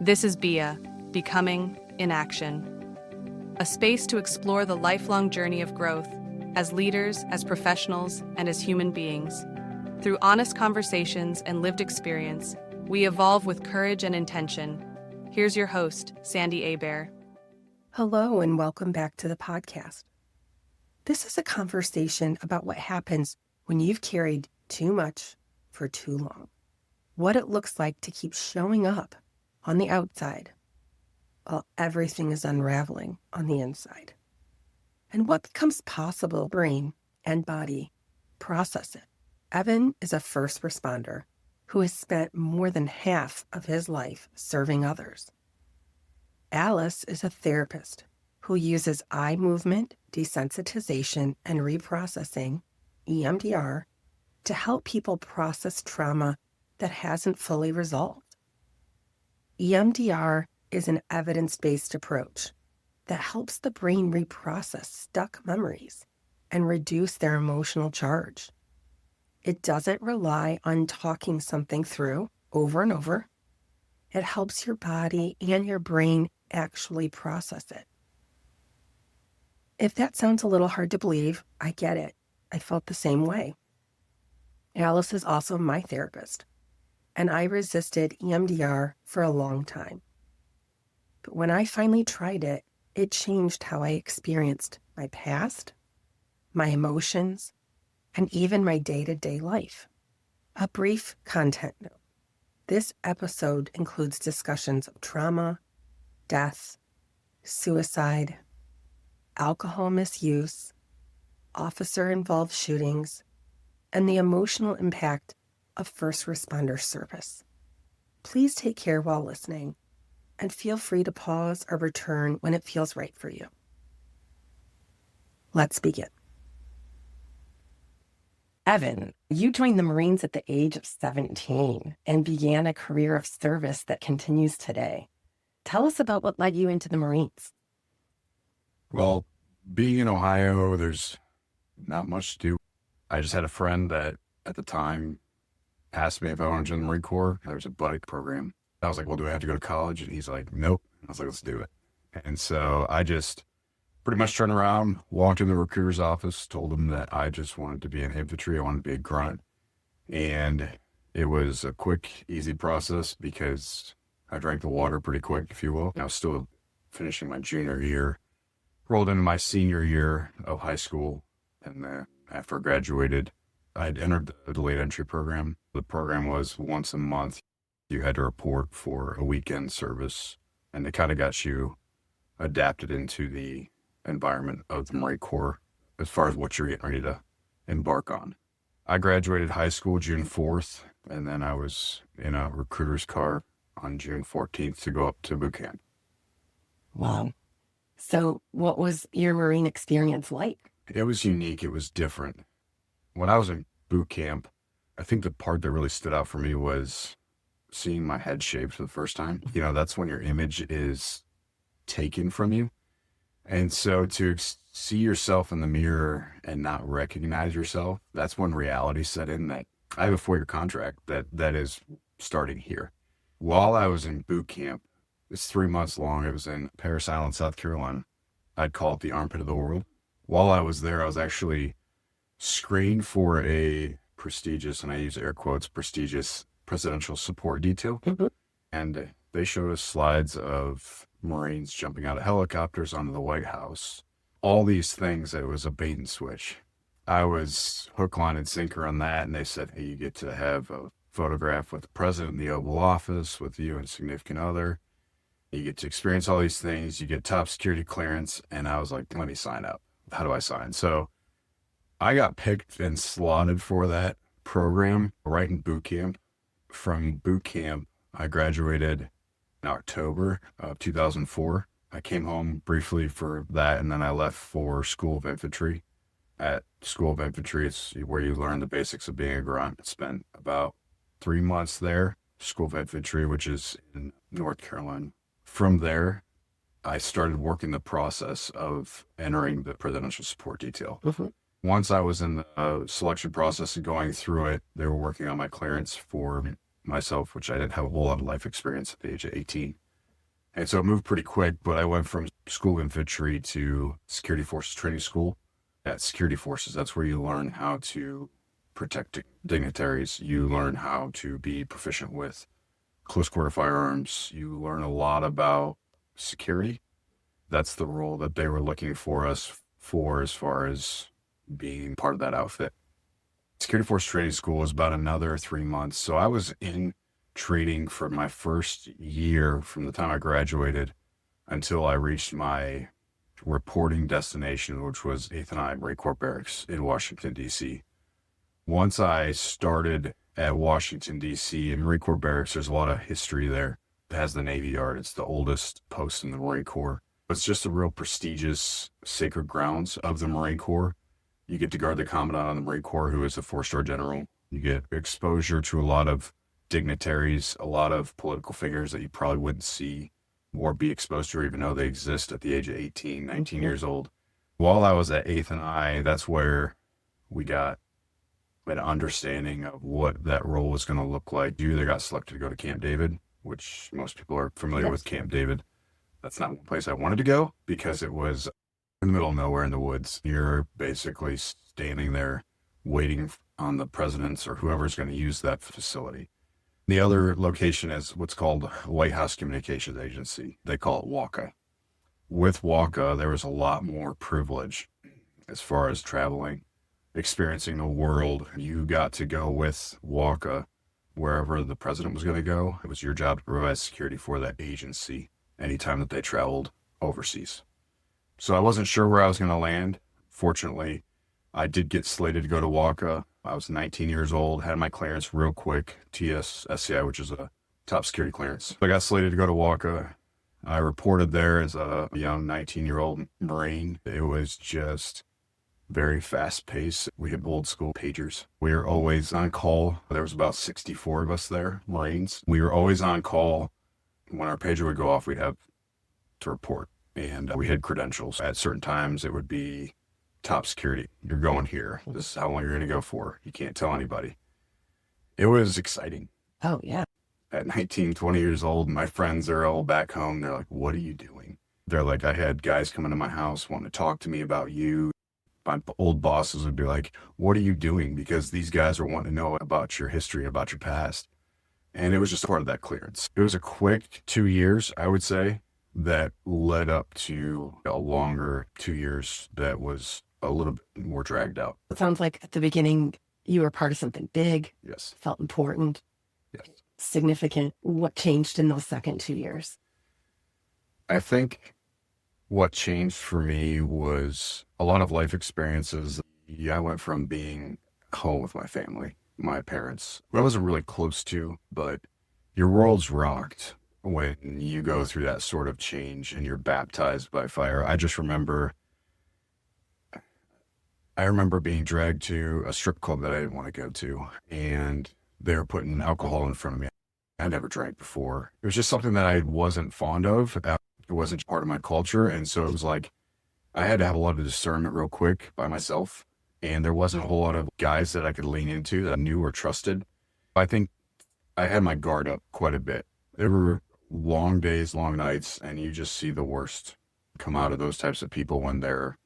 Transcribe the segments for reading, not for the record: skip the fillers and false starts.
This is BIA, Becoming in Action, a space to explore the lifelong journey of growth as leaders, as professionals, and as human beings. Through honest conversations and lived experience, we evolve with courage and intention. Here's your host, Sandy Hebert. Hello, and welcome back to the podcast. This is a conversation about what happens when you've carried too much for too long. What it looks like to keep showing up on the outside while everything is unraveling on the inside. And what becomes possible, brain and body process it. Evan is a first responder who has spent more than half of his life serving others. Alice is a therapist who uses eye movement, desensitization, and reprocessing, EMDR, to help people process trauma that hasn't fully resolved. EMDR is an evidence-based approach that helps the brain reprocess stuck memories and reduce their emotional charge. It doesn't rely on talking something through over and over. It helps your body and your brain actually process it. If that sounds a little hard to believe, I get it. I felt the same way. Alice is also my therapist, and I resisted EMDR for a long time. But when I finally tried it, it changed how I experienced my past, my emotions, and even my day-to-day life. A brief content note. This episode includes discussions of trauma, death, suicide, alcohol misuse, officer-involved shootings, and the emotional impact of first responder service. Please take care while listening, and feel free to pause or return when it feels right for you. Let's begin. Evan, you joined the Marines at the age of 17 and began a career of service that continues today. Tell us about what led you into the Marines. Well, being in Ohio, there's not much to do. I just had a friend that at the time asked me if I wanted to join the Marine Corps. There was a buddy program. I was like, well, do I have to go to college? And he's like, nope. I was like, let's do it. And so I just pretty much turned around, walked in the recruiter's office, told him that I just wanted to be in infantry. I wanted to be a grunt. And it was a quick, easy process because I drank the water pretty quick, if you will. I was still finishing my junior year, rolled into my senior year of high school. And after I graduated, I'd entered the delayed entry program. The program was once a month. You had to report for a weekend service, and it kind of got you adapted into the environment of the Marine Corps as far as what you're getting ready to embark on. I graduated high school June 4th, and then I was in a recruiter's car on June 14th to go up to boot camp. Wow. So what was your Marine experience like? It was unique. It was different. When I was in boot camp, I think the part that really stood out for me was seeing my head shaved for the first time. You know, that's when your image is taken from you. And so to see yourself in the mirror and not recognize yourself, that's when reality set in that I have a 4-year contract that is starting here. While I was in boot camp, it's 3 months long. It was in Parris Island, South Carolina. I'd call it the armpit of the world. While I was there, I was actually screened for a prestigious, and I use air quotes, prestigious presidential support detail. Mm-hmm. And they showed us slides of Marines jumping out of helicopters onto the White House. All these things, that it was a bait and switch. I was hook, line, and sinker on that, and they said, hey, you get to have a photograph with the president in the Oval Office, with you and significant other. You get to experience all these things. You get top security clearance. And I was like, let me sign up. How do I sign? So I got picked and slotted for that program right in boot camp. From boot camp, I graduated in October of 2004. I came home briefly for that, and then I left for School of Infantry. At School of Infantry, it's where you learn the basics of being a grunt. I spent about 3 months there, School of Infantry, which is in North Carolina. From there, I started working the process of entering the presidential support detail. Mm-hmm. Once I was in the selection process and going through it, they were working on my clearance for myself, which I didn't have a whole lot of life experience at the age of 18. And so it moved pretty quick, but I went from school infantry to security forces training school. At security forces, that's where you learn how to protect dignitaries. You learn how to be proficient with close quarter firearms. You learn a lot about security. That's the role that they were looking for us for as far as being part of that outfit. Security Force Training School was about another 3 months. So I was in training for my first year from the time I graduated until I reached my reporting destination, which was 8th and I Marine Corps Barracks in Washington, D.C. Once I started at Washington, D.C. in Marine Corps Barracks, there's a lot of history there. It has the Navy Yard. It's the oldest post in the Marine Corps. It's just a real prestigious sacred grounds of the Marine Corps. You get to guard the Commandant on the Marine Corps, who is a 4-star general. You get exposure to a lot of dignitaries, a lot of political figures that you probably wouldn't see or be exposed to, even though they exist at the age of 18, 19 years old. While I was at 8th and I, that's where we got an understanding of what that role was going to look like. You either got selected to go to Camp David, which most people are familiar with Camp David. That's not one place I wanted to go because it was in the middle of nowhere in the woods. You're basically standing there waiting on the presidents or whoever's going to use that facility. The other location is what's called White House Communications Agency. They call it WACA. With WACA, there was a lot more privilege as far as traveling, experiencing the world. You got to go with WACA wherever the president was going to go. It was your job to provide security for that agency anytime that they traveled overseas. So I wasn't sure where I was going to land. Fortunately, I did get slated to go to WACA. I was 19 years old, had my clearance real quick, TS-SCI, which is a top security clearance. So I got slated to go to WACA. I reported there as a young 19-year-old Marine. It was just very fast-paced. We had old school pagers. We were always on call. There was about 64 of us there, Marines. We were always on call. When our pager would go off, we'd have to report. And we had credentials. At certain times, it would be top security. You're going here. This is how long you're going to go for. You can't tell anybody. It was exciting. Oh, yeah. At 19, 20 years old, my friends are all back home. They're like, what are you doing? They're like, I had guys come into my house wanting to talk to me about you. My old bosses would be like, what are you doing? Because these guys are wanting to know about your history, about your past. And it was just part of that clearance. It was a quick 2 years, I would say, that led up to a longer 2 years that was a little bit more dragged out. It sounds like at the beginning, you were part of something big. Yes. Felt important. Yes. Significant. What changed in those second 2 years? I think what changed for me was a lot of life experiences. I went from being home with my family, my parents, who I wasn't really close to, but your world's rocked when you go through that sort of change and you're baptized by fire. I remember being dragged to a strip club that I didn't want to go to, and they were putting alcohol in front of me. I never drank before. It was just something that I wasn't fond of. It wasn't part of my culture. And so it was like, I had to have a lot of discernment real quick by myself. And there wasn't a whole lot of guys that I could lean into that I knew or trusted. I think I had my guard up quite a bit. There were long days, long nights, and you just see the worst come out of those types of people when they're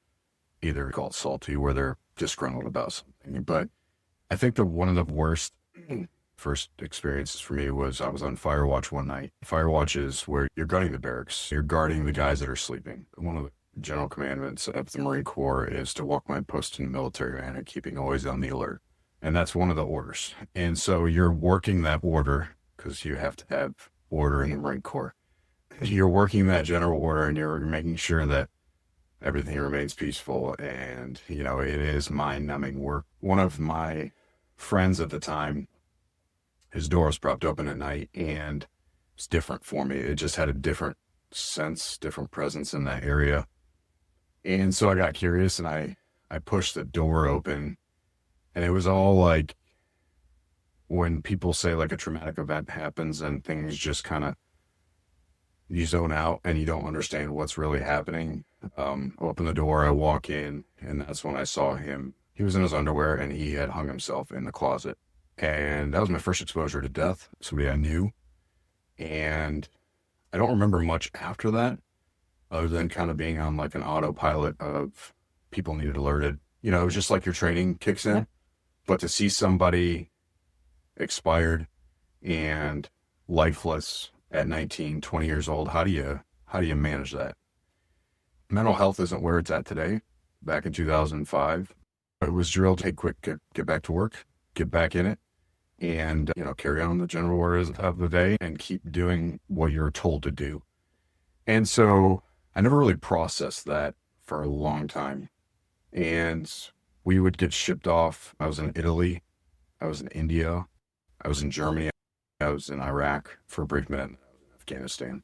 either called salty or they're disgruntled about something. But I think that one of the worst first experiences for me was I was on fire watch one night. Fire watch is where you're guarding the barracks. You're guarding the guys that are sleeping. One of the general commandments of the Marine Corps is to walk my post in a military manner, keeping always on the alert. And that's one of the orders. And so you're working that order because you have to have order in the Marine Corps. You're working that general order and you're making sure that everything remains peaceful. And, you know, it is mind-numbing work. One of my friends at the time, his door was propped open at night and it's different for me. It just had a different sense, different presence in that area. And so I got curious and I pushed the door open, and it was all like when people say like a traumatic event happens and things just kind of, you zone out and you don't understand what's really happening. Open the door, I walk in, and that's when I saw him. He was in his underwear and he had hung himself in the closet. And that was my first exposure to death, somebody I knew. And I don't remember much after that, other than kind of being on like an autopilot of people needed alerted. You know, it was just like your training kicks in, but to see somebody expired and lifeless at 19, 20 years old, how do you manage that? Mental health isn't where it's at today. Back in 2005, it was drilled, hey, quick, get back to work, get back in it, and, you know, carry on the general orders of the day and keep doing what you're told to do. And so I never really processed that for a long time. And we would get shipped off. I was in Italy. I was in India. I was in Germany. I was in Iraq for a brief minute. I was in Afghanistan.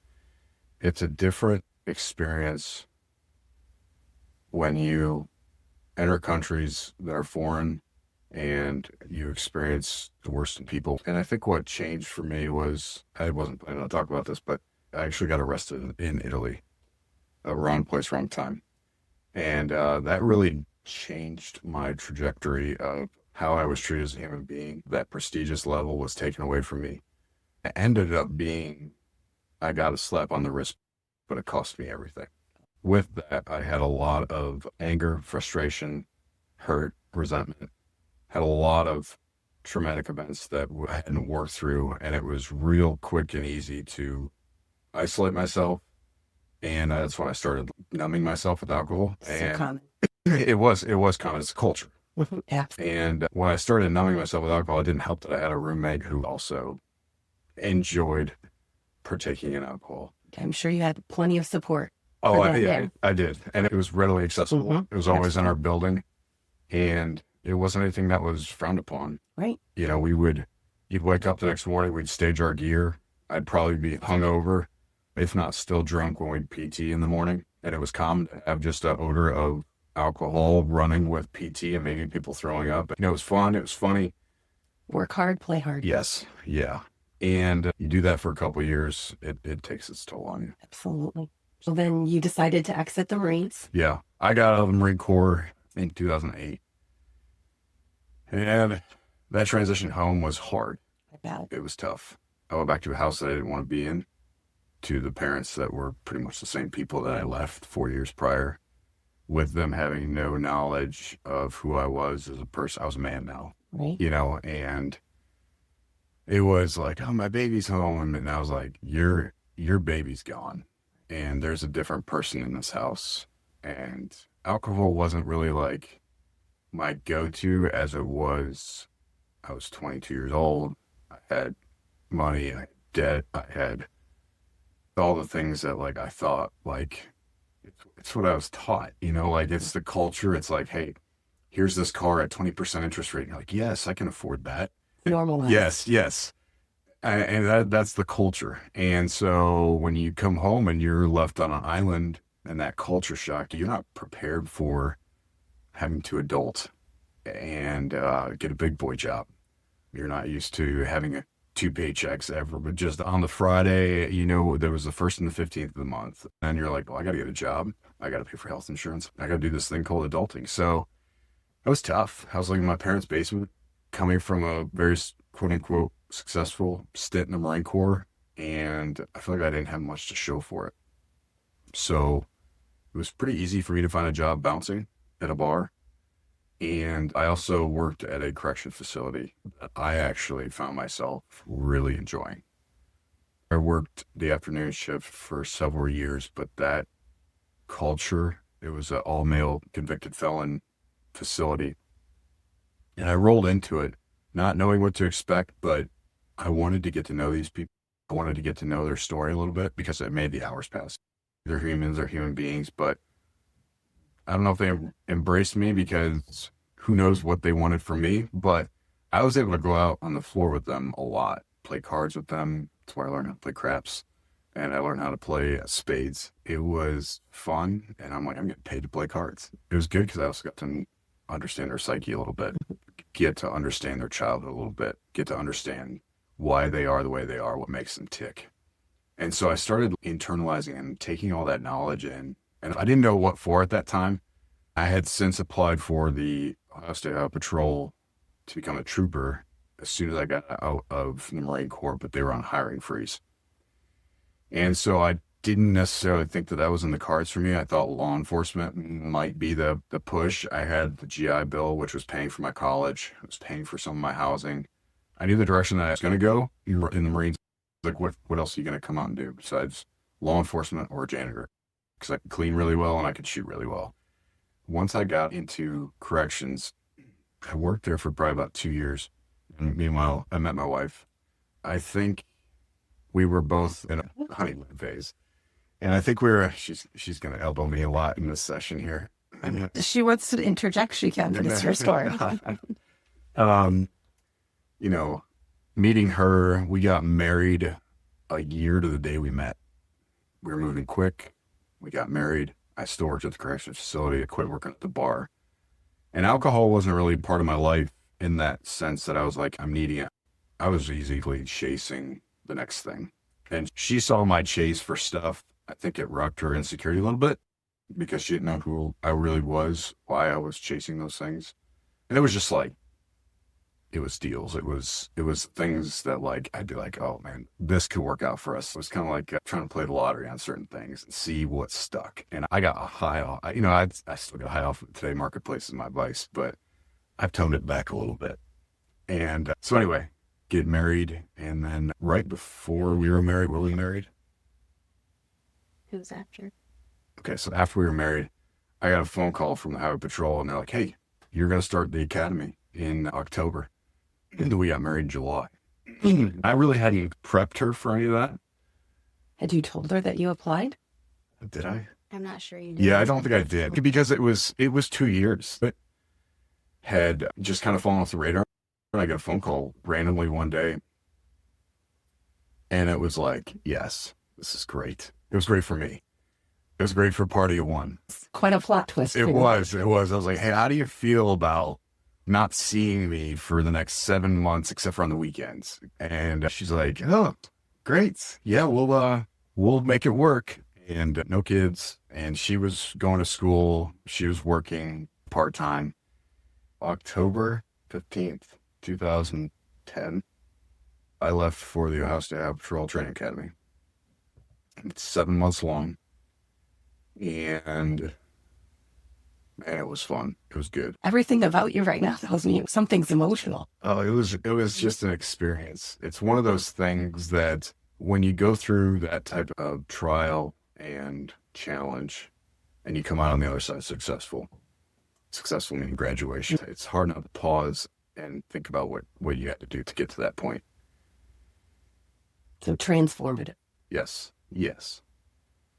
It's a different experience when you enter countries that are foreign and you experience the worst in people. And I think what changed for me was, I wasn't planning to talk about this, but I actually got arrested in Italy. Wrong place, wrong time. And that really changed my trajectory of how I was treated as a human being. That prestigious level was taken away from me. It ended up being, I got a slap on the wrist, but it cost me everything. With that, I had a lot of anger, frustration, hurt, resentment, had a lot of traumatic events that I hadn't worked through, and it was real quick and easy to isolate myself. And that's when I started numbing myself with alcohol. So common. It was common. It's a culture. Yeah. And when I started numbing myself with alcohol, it didn't help that I had a roommate who also enjoyed partaking in alcohol. I'm sure you had plenty of support. Oh, I did. And it was readily accessible. Mhm. It was always in our building. And it wasn't anything that was frowned upon. Right. You know, you'd wake up the next morning, we'd stage our gear. I'd probably be hungover, if not still drunk when we'd PT in the morning. And it was common to have just an odor of alcohol running with PT and maybe people throwing up. You know, it was fun. It was funny. Work hard, play hard. Yes. Yeah. And you do that for a couple of years, it takes its toll on you. Absolutely. So then you decided to exit the Marines. Yeah. I got out of the Marine Corps in 2008. And that transition home was hard. I bet. It was tough. I went back to a house that I didn't want to be in, to the parents that were pretty much the same people that I left 4 years prior, with them having no knowledge of who I was as a person. I was a man now, Right. you know, and it was like, oh, my baby's home. And I was like, your baby's gone. And there's a different person in this house. And alcohol wasn't really like my go-to, as it was. I was 22 years old. I had money, I had debt, I had all the things that like I thought, like it's what I was taught, you know, like it's the culture. It's like, hey, here's this car at 20% interest rate. And you're like, yes, I can afford that. Normalized. Yes. And that's the culture. And so when you come home and you're left on an island and that culture shock, you're not prepared for having to adult and get a big boy job. You're not used to having 2 paychecks ever, but just on the Friday, you know, there was the 1st and the 15th of the month. And you're like, well, I got to get a job. I got to pay for health insurance. I got to do this thing called adulting. So it was tough. I was living in my parents' basement, coming from a very quote unquote successful stint in the Marine Corps. And I feel like I didn't have much to show for it. So it was pretty easy for me to find a job bouncing at a bar. And I also worked at a correction facility that I actually found myself really enjoying. I worked the afternoon shift for several years, but that culture, it was an all-male convicted felon facility. And I rolled into it, not knowing what to expect, but I wanted to get to know these people. I wanted to get to know their story a little bit because it made the hours pass. They're humans, they're human beings, but I don't know if they embraced me because who knows what they wanted from me, but I was able to go out on the floor with them a lot, play cards with them. That's where I learned how to play craps, and I learned how to play spades. It was fun, and I'm like, I'm getting paid to play cards. It was good because I also got to understand their psyche a little bit, get to understand their childhood a little bit, get to understand why they are the way they are, what makes them tick. And so I started internalizing and taking all that knowledge in. And I didn't know what for at that time. I had since applied for the Ohio State Highway Patrol to become a trooper as soon as I got out of the Marine Corps, but they were on hiring freeze. And so I didn't necessarily think that that was in the cards for me. I thought law enforcement might be the push. I had the GI Bill, which was paying for my college. It was paying for some of my housing. I knew the direction that I was going to go in the Marines. Like, what else are you going to come out and do besides law enforcement or janitor? Because I could clean really well and I could shoot really well. Once I got into corrections, I worked there for probably about 2 years. And meanwhile, I met my wife. I think we were both in a honeymoon phase. And I think she's going to elbow me a lot in this session here. She wants to interject. She can, but it's your story. You know, meeting her, we got married a year to the day we met. We were moving quick. We got married. I still worked at the corrections facility. I quit working at the bar. And alcohol wasn't really part of my life in that sense that I was like, I'm needing it. I was easily chasing the next thing. And she saw my chase for stuff. I think it rocked her insecurity a little bit because she didn't know who I really was, why I was chasing those things. And it was just like, it was deals. It was things that like, I'd be like, oh man, this could work out for us. It was kind of like trying to play the lottery on certain things and see what stuck. And I got a high off, I still got high off of today. Marketplace is my vice, but I've toned it back a little bit. And so anyway, get married. And then right before we were married? It was after. Okay, so after we were married, I got a phone call from the Highway Patrol, and they're like, hey, you're going to start the academy in October. And we got married in July. I really hadn't prepped her for any of that. Had you told her that you applied? Did I? I'm not sure you did. Yeah, I don't think I did. Because it was 2 years. But had just kind of fallen off the radar. And I got a phone call randomly one day. And it was like, yes, this is great. It was great for me. It was great for party of one. Quite a plot twist. It was. I was like, hey, how do you feel about not seeing me for the next 7 months, except for on the weekends? And she's like, oh, great. Yeah, we'll make it work. And no kids. And she was going to school. She was working part-time. October 15th, 2010, I left for the Ohio State Highway Patrol Training Academy. It's 7 months long. And man, it was fun. It was good. Everything about you right now tells me something's emotional. Oh, it was just an experience. It's one of those things that when you go through that type of trial and challenge and you come out on the other side successful meaning graduation, it's hard not to pause and think about what you had to do to get to that point. So transformative. Yes.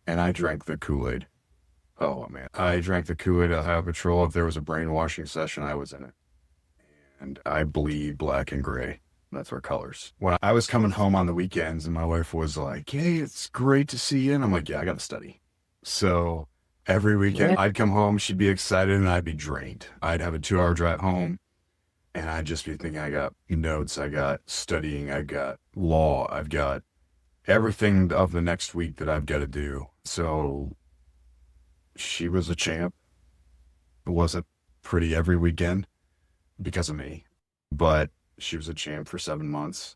And I drank the Kool-Aid. Oh, man. I drank the Kool-Aid at Highway Patrol. If there was a brainwashing session, I was in it. And I bleed black and gray. That's our colors. When I was coming home on the weekends and my wife was like, hey, it's great to see you. And I'm like, yeah, I got to study. So every weekend I'd come home, she'd be excited and I'd be drained. I'd have a 2-hour drive home and I'd just be thinking, I got notes, I got studying, I got law, I've got everything of the next week that I've got to do. So she was a champ. It wasn't pretty every weekend because of me, but she was a champ for 7 months.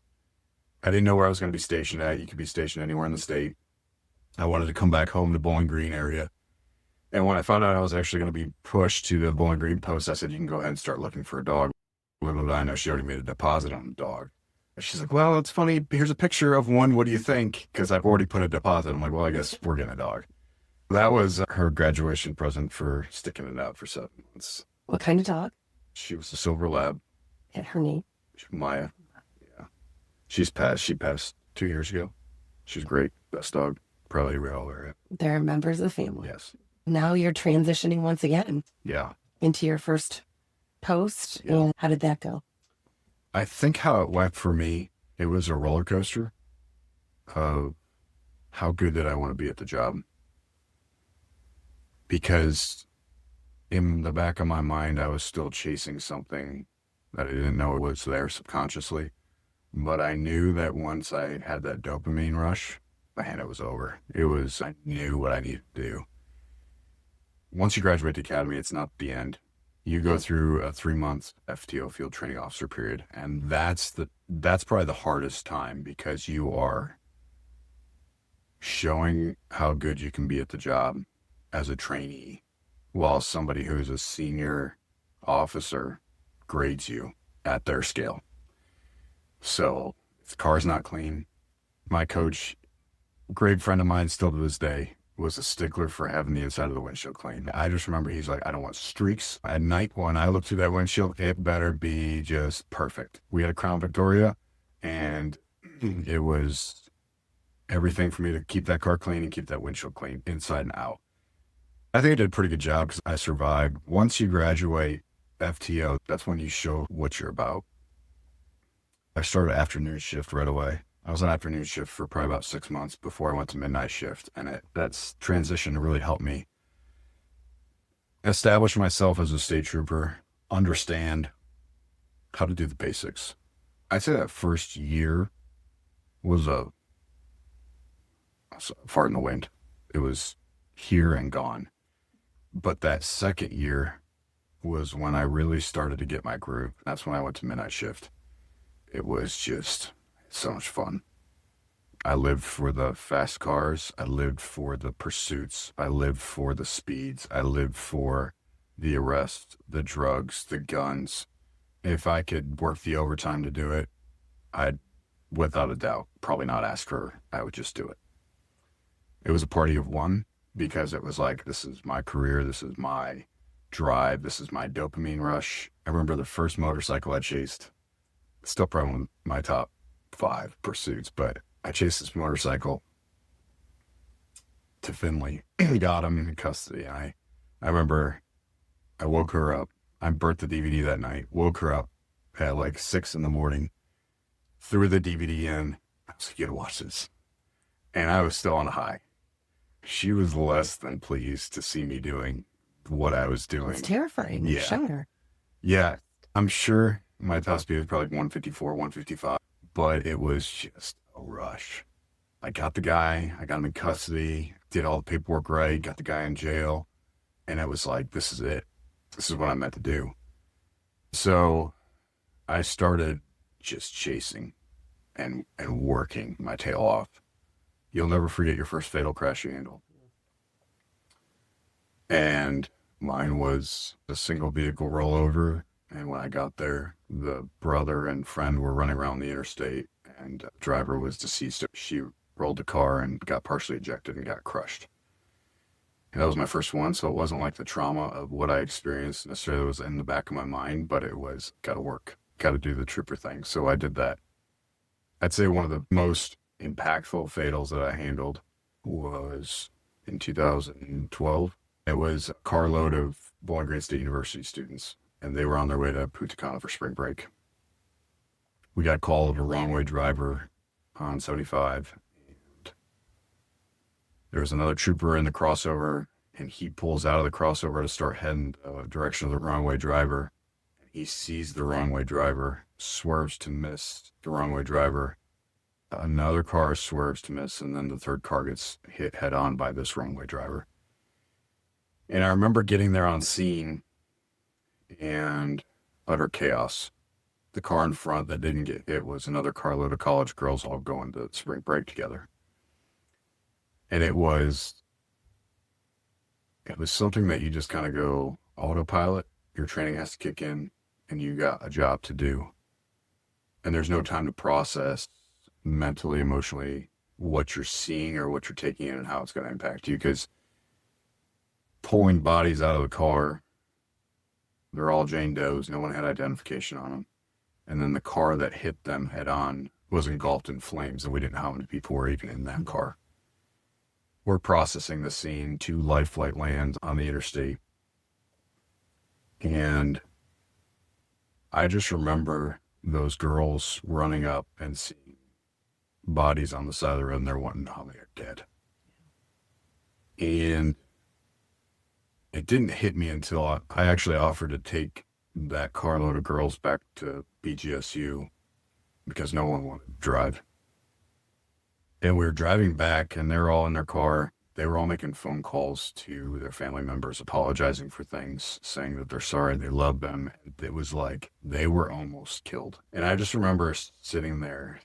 I didn't know where I was going to be stationed at. You could be stationed anywhere in the state. I wanted to come back home to Bowling Green area. And when I found out I was actually going to be pushed to the Bowling Green post, I said, you can go ahead and start looking for a dog. Little did I know she already made a deposit on the dog. She's like, well, it's funny. Here's a picture of one. What do you think? Because I've already put a deposit. I'm like, well, I guess we're getting a dog. That was her graduation present for sticking it out for 7 months. What kind of dog? She was a silver lab. And her name? Maya. Yeah. She passed 2 years ago. She's great. Best dog. Probably real area. They're members of the family. Yes. Now you're transitioning once again. Yeah. Into your first post. Yeah. And how did that go? I think how it went for me, it was a roller coaster of how good did I want to be at the job. Because in the back of my mind, I was still chasing something that I didn't know was there subconsciously. But I knew that once I had that dopamine rush, man, it was over. I knew what I needed to do. Once you graduate the academy, it's not the end. You go through a 3-month FTO, field training officer period. And that's probably the hardest time because you are showing how good you can be at the job as a trainee while somebody who's a senior officer grades you at their scale. So if the car's not clean, my coach, great friend of mine still to this day, was a stickler for having the inside of the windshield clean. I just remember he's like, I don't want streaks at night. When I look through that windshield, it better be just perfect. We had a Crown Victoria, and it was everything for me to keep that car clean and keep that windshield clean inside and out. I think I did a pretty good job because I survived. Once you graduate FTO, that's when you show what you're about. I started afternoon shift right away. I was on afternoon shift for probably about 6 months before I went to midnight shift. And that's transition really helped me establish myself as a state trooper, understand how to do the basics. I'd say that first year was a fart in the wind. It was here and gone. But that second year was when I really started to get my groove. That's when I went to midnight shift. It was just so much fun. I lived for the fast cars. I lived for the pursuits. I lived for the speeds. I lived for the arrests, the drugs, the guns. If I could work the overtime to do it, I'd, without a doubt, probably not ask her. I would just do it. It was a party of one because it was like, this is my career. This is my drive. This is my dopamine rush. I remember the first motorcycle I chased. Still probably one of my top 5 pursuits, but I chased this motorcycle to Finley. Got him in custody. I remember I woke her up. I burnt the DVD that night. Woke her up at like 6 a.m. Threw the DVD in. I was like, you gotta watch this. And I was still on a high. She was less than pleased to see me doing what I was doing. It's terrifying. Yeah. Sure. Yeah. I'm sure my top speed was probably 154, 155, but it was just a rush. I got the guy, I got him in custody, did all the paperwork right, got the guy in jail, and it was like, this is it. This is what I'm meant to do. So I started just chasing and working my tail off. You'll never forget your first fatal crash you handle. And mine was a single vehicle rollover. And when I got there, the brother and friend were running around the interstate, and the driver was deceased. She rolled the car and got partially ejected and got crushed. And that was my first one, so it wasn't like the trauma of what I experienced necessarily was in the back of my mind, but it was, gotta work, gotta do the trooper thing. So I did that. I'd say one of the most impactful fatals that I handled was in 2012. It was a carload of Bowling Green State University students, and they were on their way to Punta Cana for spring break. We got call of a wrong-way driver on 75. And there was another trooper in the crossover, and he pulls out of the crossover to start heading the direction of the wrong-way driver. He sees the wrong-way driver, swerves to miss the wrong-way driver. Another car swerves to miss, and then the third car gets hit head-on by this wrong-way driver. And I remember getting there on scene, and utter chaos. The car in front that didn't get hit was another carload of college girls all going to spring break together. And it was something that you just kind of go autopilot. Your training has to kick in, and you got a job to do. And there's no time to process mentally, emotionally, what you're seeing or what you're taking in and how it's going to impact you. Because pulling bodies out of the car, they're all Jane Does. No one had identification on them. And then the car that hit them head on was engulfed in flames, and we didn't know how many people were even in that car. We're processing the scene. 2 life flight lands on the interstate. And I just remember those girls running up and seeing bodies on the side of the road, and they're wanting to know how they are dead. And it didn't hit me until I actually offered to take that carload of girls back to BGSU because no one wanted to drive. And we were driving back, and they're all in their car. They were all making phone calls to their family members, apologizing for things, saying that they're sorry, they love them. It was like they were almost killed. And I just remember sitting there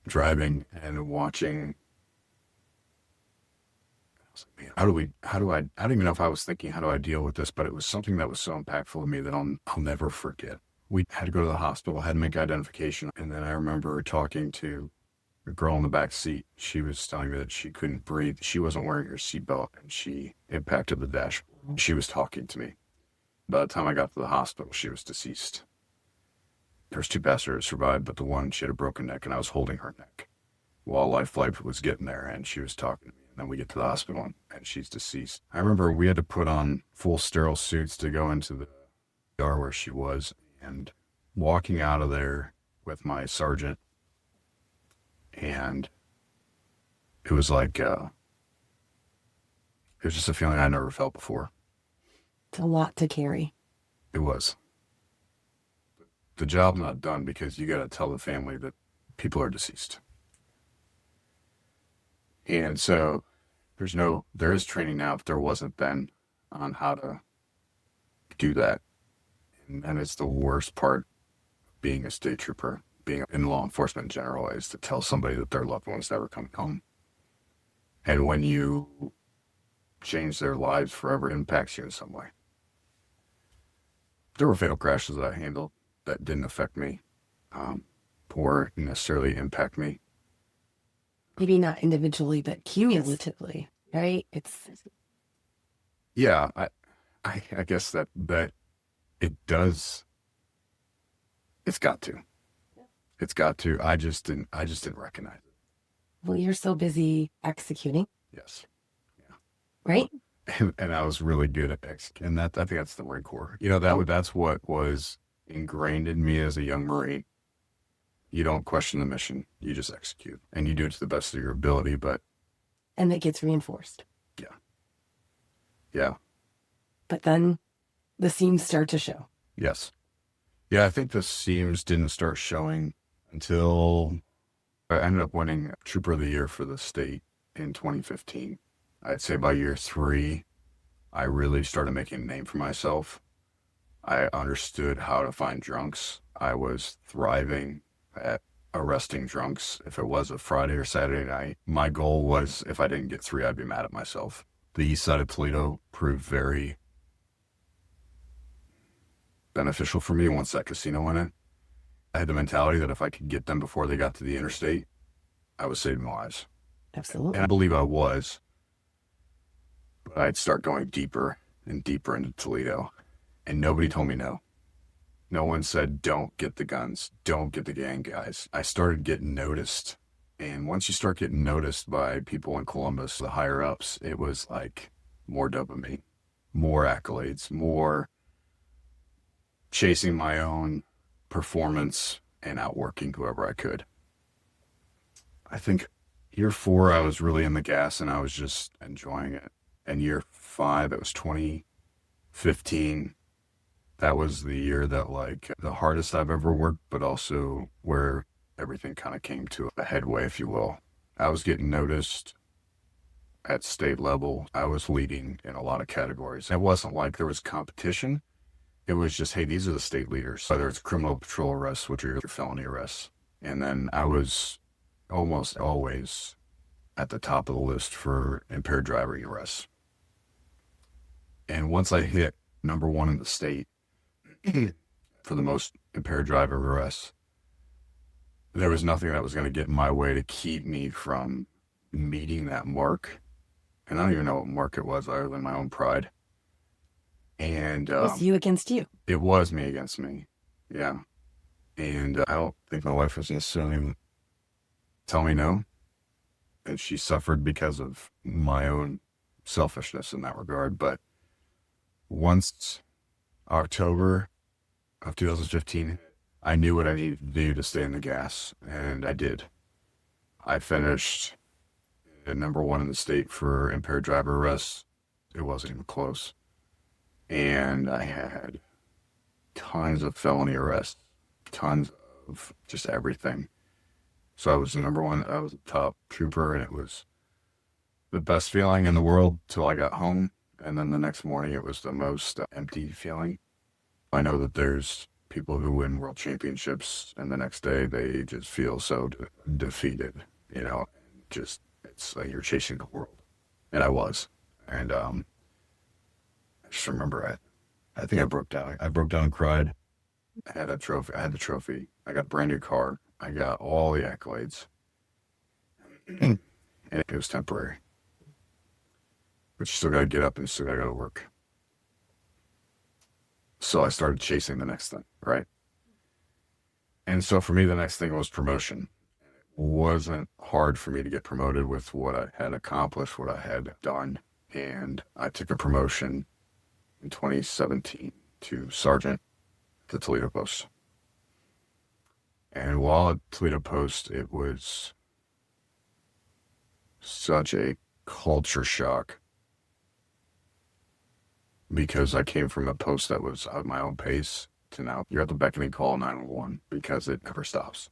driving and watching I don't even know if I was thinking, how do I deal with this? But it was something that was so impactful to me that I'll never forget. We had to go to the hospital, had to make identification. And then I remember talking to a girl in the back seat. She was telling me that she couldn't breathe. She wasn't wearing her seatbelt and she impacted the dashboard. She was talking to me. By the time I got to the hospital, she was deceased. There's 2 passengers survived, but the one, she had a broken neck and I was holding her neck while life flight was getting there, and she was talking to me. And then we get to the hospital and she's deceased. I remember we had to put on full sterile suits to go into the ER where she was, and walking out of there with my sergeant, and it was like, it was just a feeling I never felt before. It's a lot to carry. It was. The job's not done because you got to tell the family that people are deceased. And so there is training now, if there wasn't then, on how to do that. And it's the worst part of being a state trooper, being in law enforcement in general, is to tell somebody that their loved one's never coming home. And when you change their lives forever, it impacts you in some way. There were fatal crashes that I handled that didn't affect me, or necessarily impact me. Maybe not individually, but cumulatively, right? Yeah, I guess that it does. It's got to. It's got to. I just didn't recognize it. Well, you're so busy executing. Yes. Yeah. Right? And I was really good at executing. And I think that's the Marine Corps. That's what was ingrained in me as a young Marine. You don't question the mission. You just execute. And you do it to the best of your ability, And that gets reinforced. Yeah. Yeah. But then the seams start to show. Yes. Yeah, I think the seams didn't start showing until I ended up winning Trooper of the Year for the state in 2015. I'd say by year 3, I really started making a name for myself. I understood how to find drunks. I was thriving at arresting drunks. If it was a Friday or Saturday night, my goal was, if I didn't get 3, I'd be mad at myself. The east side of Toledo proved very beneficial for me once that casino went in. I had the mentality that if I could get them before they got to the interstate, I was saving lives. Absolutely. And I believe I was. But I'd start going deeper and deeper into Toledo. And nobody told me no. No one said, don't get the guns, don't get the gang guys. I started getting noticed. And once you start getting noticed by people in Columbus, the higher ups, it was like more dopamine, more accolades, more chasing my own performance and outworking whoever I could. I think year 4, I was really in the gas and I was just enjoying it. And year 5, it was 2015. That was the year that, like, the hardest I've ever worked, but also where everything kind of came to a headway, if you will. I was getting noticed at state level. I was leading in a lot of categories. It wasn't like there was competition. It was just, hey, these are the state leaders. Whether it's criminal patrol arrests, which are your felony arrests. And then I was almost always at the top of the list for impaired driving arrests. And once I hit number 1 in the state for the most impaired driver arrests, there was nothing that was going to get in my way to keep me from meeting that mark. And I don't even know what mark it was other than my own pride. And It was you against you. It was me against me. Yeah. And I don't think my wife was necessarily tell me no. And she suffered because of my own selfishness in that regard. But once October of 2015, I knew what I needed to do to stay in the gas, and I did. I finished at number 1 in the state for impaired driver arrests. It wasn't even close. And I had tons of felony arrests, tons of just everything. So I was the number 1, I was a top trooper, and it was the best feeling in the world till I got home. And then the next morning, it was the most empty feeling. I know that there's people who win world championships, and the next day they just feel so defeated, just, it's like you're chasing the world. And I was. And I just remember I think I broke down. I broke down and cried. I had a trophy. I had the trophy. I got a brand new car. I got all the accolades. And it was temporary. But you still got to get up and you still got to go to work. So I started chasing the next thing, right? And so for me, the next thing was promotion. It wasn't hard for me to get promoted with what I had accomplished, what I had done. And I took a promotion in 2017 to sergeant at the Toledo Post. And while at Toledo Post, it was such a culture shock because I came from a post that was at my own pace to now you're at the beckoning call 911 because it never stops.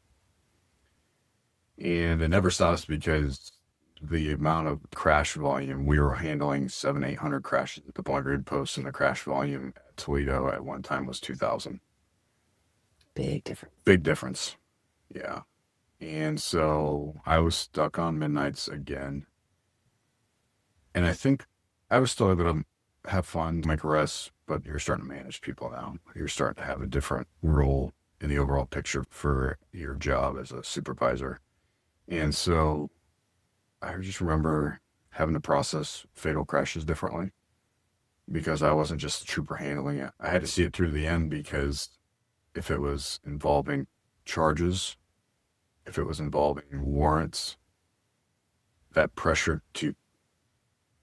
And it never stops because the amount of crash volume, we were handling 700-800 crashes at the Bowling Green Post, and the crash volume at Toledo at one time was 2,000. Big difference. Big difference. Yeah. And so I was stuck on midnights again. And I think I was still able to have fun, make arrests, but you're starting to manage people now. You're starting to have a different role in the overall picture for your job as a supervisor. And so I just remember having to process fatal crashes differently because I wasn't just a trooper handling it. I had to see it through the end because if it was involving charges, if it was involving warrants, that pressure to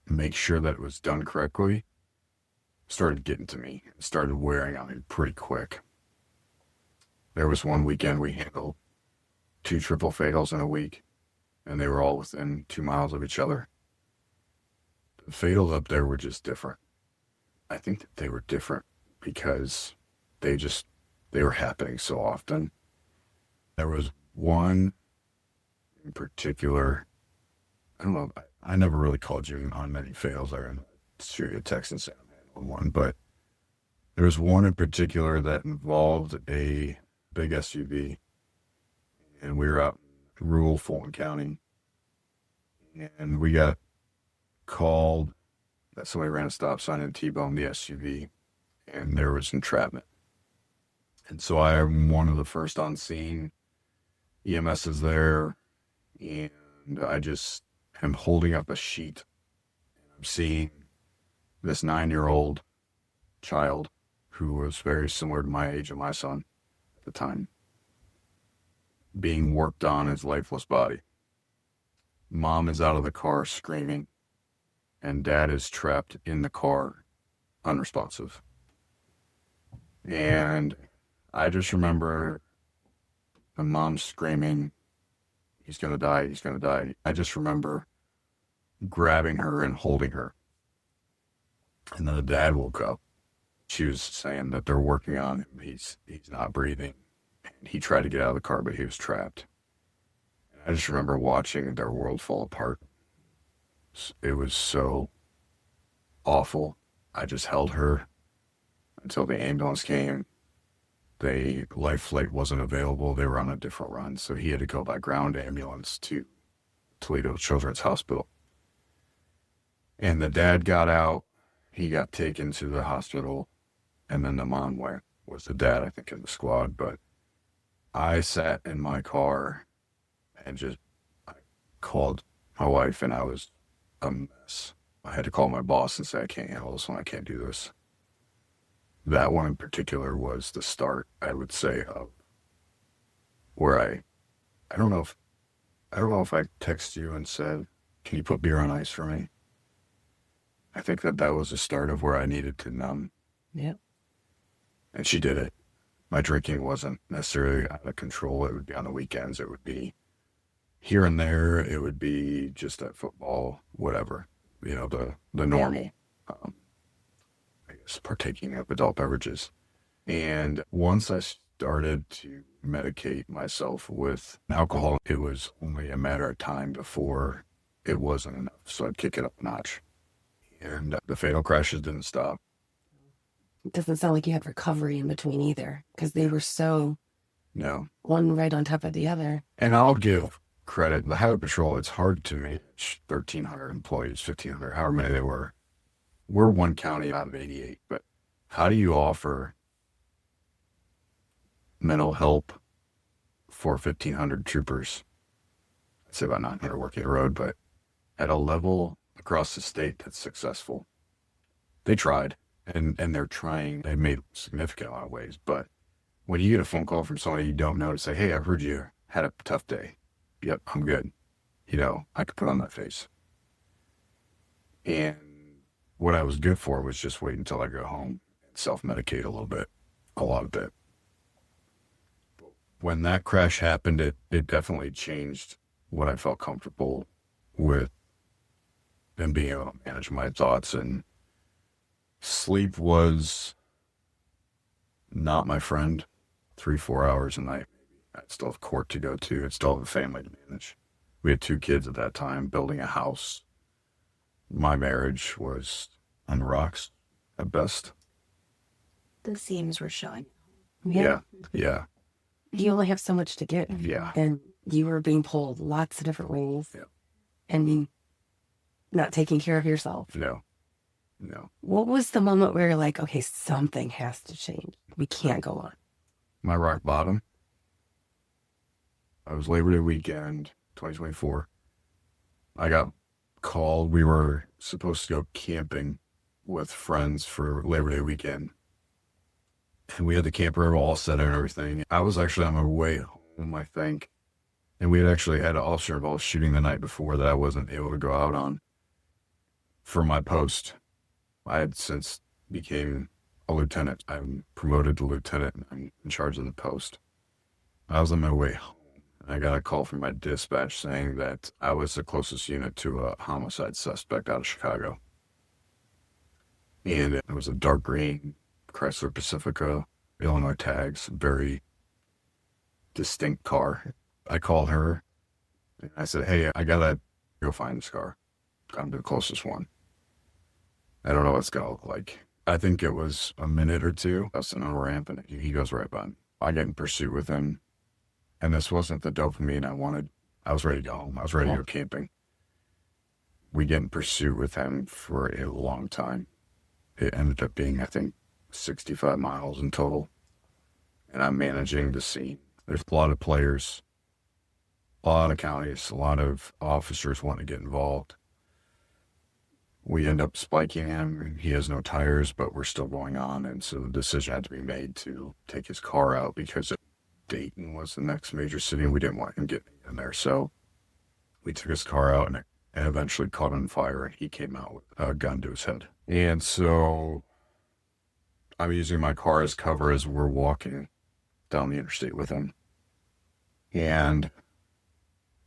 make sure that it was done correctly started getting to me. It started wearing on me pretty quick. There was one weekend we handled 2 triple fatals in a week, and they were all within 2 miles of each other. The fatals up there were just different. I think that they were different because they were happening so often. There was one in particular, I don't know, I never really called you on many fails. I shoot you a text and say I'm handling one, but there was one in particular that involved a big SUV, and we were out in rural Fulton County, and we got called that somebody ran a stop sign and T-boned the SUV, and there was entrapment. And so I am one of the first on scene. EMS is there, and I just am holding up a sheet. I'm seeing this 9-year-old child who was very similar to my age and my son at the time being worked on his lifeless body. Mom is out of the car screaming, and dad is trapped in the car, unresponsive. And I just remember the mom screaming, he's going to die, he's going to die. I just remember grabbing her and holding her. And then the dad woke up. She was saying that they're working on him. He's not breathing. And he tried to get out of the car, but he was trapped. And I just remember watching their world fall apart. It was so awful. I just held her until the ambulance came. The life flight wasn't available. They were on a different run, so he had to go by ground ambulance to Toledo Children's Hospital. And the dad got out. He got taken to the hospital, and then the mom went with the dad, I think, in the squad. But I sat in my car and I called my wife, and I was a mess. I had to call my boss and say, I can't handle this one. I can't do this. That one in particular was the start, I would say, of where I don't know if I texted you and said, can you put beer on ice for me? I think that was the start of where I needed to numb. Yeah. And she did it. My drinking wasn't necessarily out of control. It would be on the weekends. It would be here and there. It would be just at football, whatever, the normal, I guess, partaking of adult beverages. And once I started to medicate myself with alcohol, it was only a matter of time before it wasn't enough. So I'd kick it up a notch. And the fatal crashes didn't stop. It doesn't sound like you had recovery in between either, because they were so No. one right on top of the other. And I'll give credit. The Highway Patrol, it's hard to manage 1,300 employees, 1,500, however many they were. we're one county out of 88, but how do you offer mental help for 1,500 troopers? I'd say about 900 working the road, but at a level across the state that's successful. They tried, and they're trying. They made significant amount of ways, but when you get a phone call from somebody you don't know to say, hey, I've heard you had a tough day. Yep, I'm good. I could put on that face. And what I was good for was just wait until I go home and self-medicate a lot of it. When that crash happened, it definitely changed what I felt comfortable with and being able to manage my thoughts. And sleep was not my friend. 3-4 hours a night. I still have court to go to. I still have a family to manage. We had 2 kids at that time, building a house. My marriage was on the rocks at best. The seams were showing. Yeah. You only have so much to give. Yeah. And you were being pulled lots of different ways. Yeah. And not taking care of yourself. No. What was the moment where you're like, okay, something has to change. We can't go on. My rock bottom. I was Labor Day weekend, 2024. I got called. We were supposed to go camping with friends for Labor Day weekend. And we had the camper all set and everything. I was actually on my way home, I think. And we had actually had an officer involved shooting the night before that I wasn't able to go out on for my post. I had since became a lieutenant. I'm promoted to lieutenant and I'm in charge of the post. I was on my way home. I got a call from my dispatch saying that I was the closest unit to a homicide suspect out of Chicago. And it was a dark green Chrysler Pacifica, Illinois tags, very distinct car. I called her and I said, hey, I gotta go find this car. Got him to the closest one. I don't know what it's gonna look like. I think it was a minute or two. I was sitting on a ramp and he goes right by me. I get in pursuit with him. And this wasn't the dopamine I wanted. I was ready to go home. I was ready to go camping. We get in pursuit with him for a long time. It ended up being, I think, 65 miles in total. And I'm managing the scene. There's a lot of players, a lot of counties, a lot of officers want to get involved. We end up spiking him. He has no tires, but we're still going on. And so the decision had to be made to take his car out because Dayton was the next major city and we didn't want him getting in there. So we took his car out and it eventually caught on fire and he came out with a gun to his head. And so I'm using my car as cover as we're walking down the interstate with him. And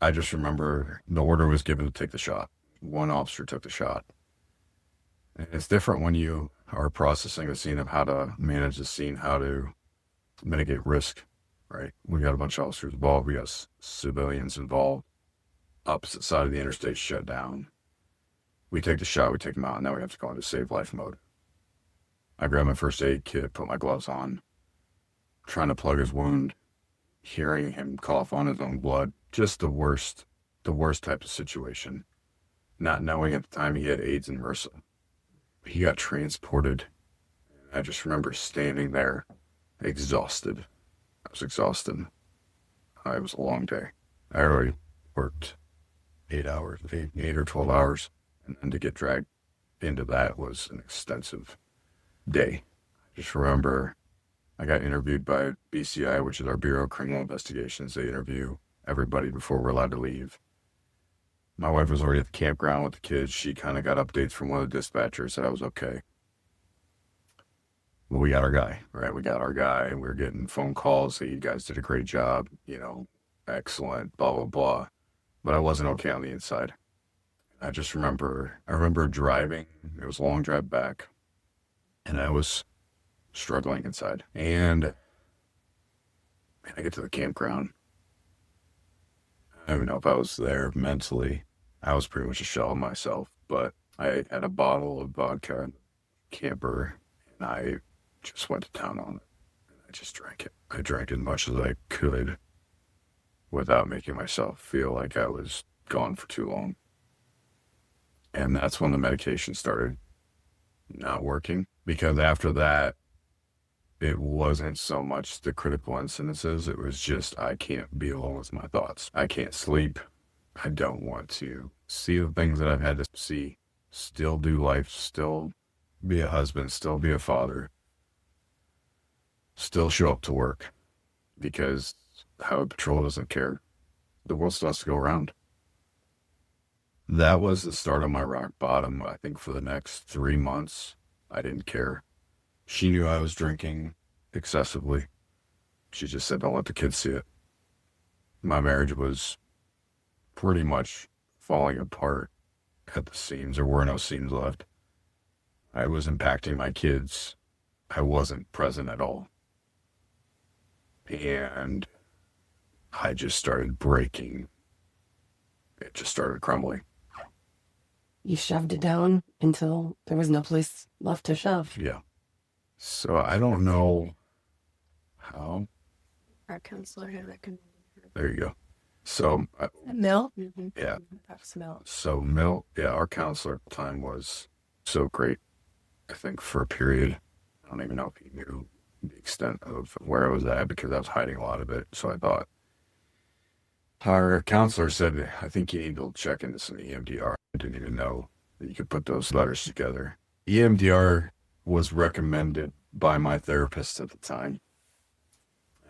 I just remember the order was given to take the shot. One officer took the shot. And it's different when you are processing the scene of how to manage the scene, how to mitigate risk, right? We got a bunch of officers involved. We got civilians involved. Opposite side of the interstate shut down. We take the shot, we take them out, and now we have to go into save life mode. I grab my first aid kit, put my gloves on, trying to plug his wound, hearing him cough on his own blood. Just the worst type of situation. Not knowing at the time he had AIDS and MRSA. He got transported. I just remember standing there, exhausted. I was exhausted. It was a long day. I already worked 8 hours, 8 or 12 hours. And then to get dragged into that was an extensive day. I just remember I got interviewed by BCI, which is our Bureau of Criminal Investigations. They interview everybody before we're allowed to leave. My wife was already at the campground with the kids. She kind of got updates from one of the dispatchers that I was okay. Well, we got our guy, right? We got our guy. We were getting phone calls that you guys did a great job, excellent, blah, blah, blah. But I wasn't okay on the inside. I remember driving. It was a long drive back. And I was struggling inside. And I get to the campground. I don't even know if I was there mentally. I was pretty much a shell of myself. But I had a bottle of vodka in the camper. And I just went to town on it. And I just drank it. I drank as much as I could without making myself feel like I was gone for too long. And that's when the medication started not working, because after that, it wasn't so much the critical incidences. It was just, I can't be alone with my thoughts. I can't sleep. I don't want to see the things that I've had to see, still do life, still be a husband, still be a father, still show up to work, because Highway Patrol doesn't care. The world still has to go around. That was the start of my rock bottom. I think for the next 3 months, I didn't care. She knew I was drinking excessively. She just said, don't let the kids see it. My marriage was pretty much falling apart at the seams. There were no seams left. I was impacting my kids. I wasn't present at all. And I just started breaking. It just started crumbling. You shoved it down until there was no place left to shove. Yeah. So I don't know how. Our counselor had recommended her. There you go. So, Mill? yeah. Perhaps Mill. So our counselor at the time was so great, I think, for a period. I don't even know if he knew the extent of where I was at, because I was hiding a lot of it. So I thought, our counselor said, I think you need to check into some EMDR. I didn't even know that you could put those letters together. EMDR was recommended by my therapist at the time.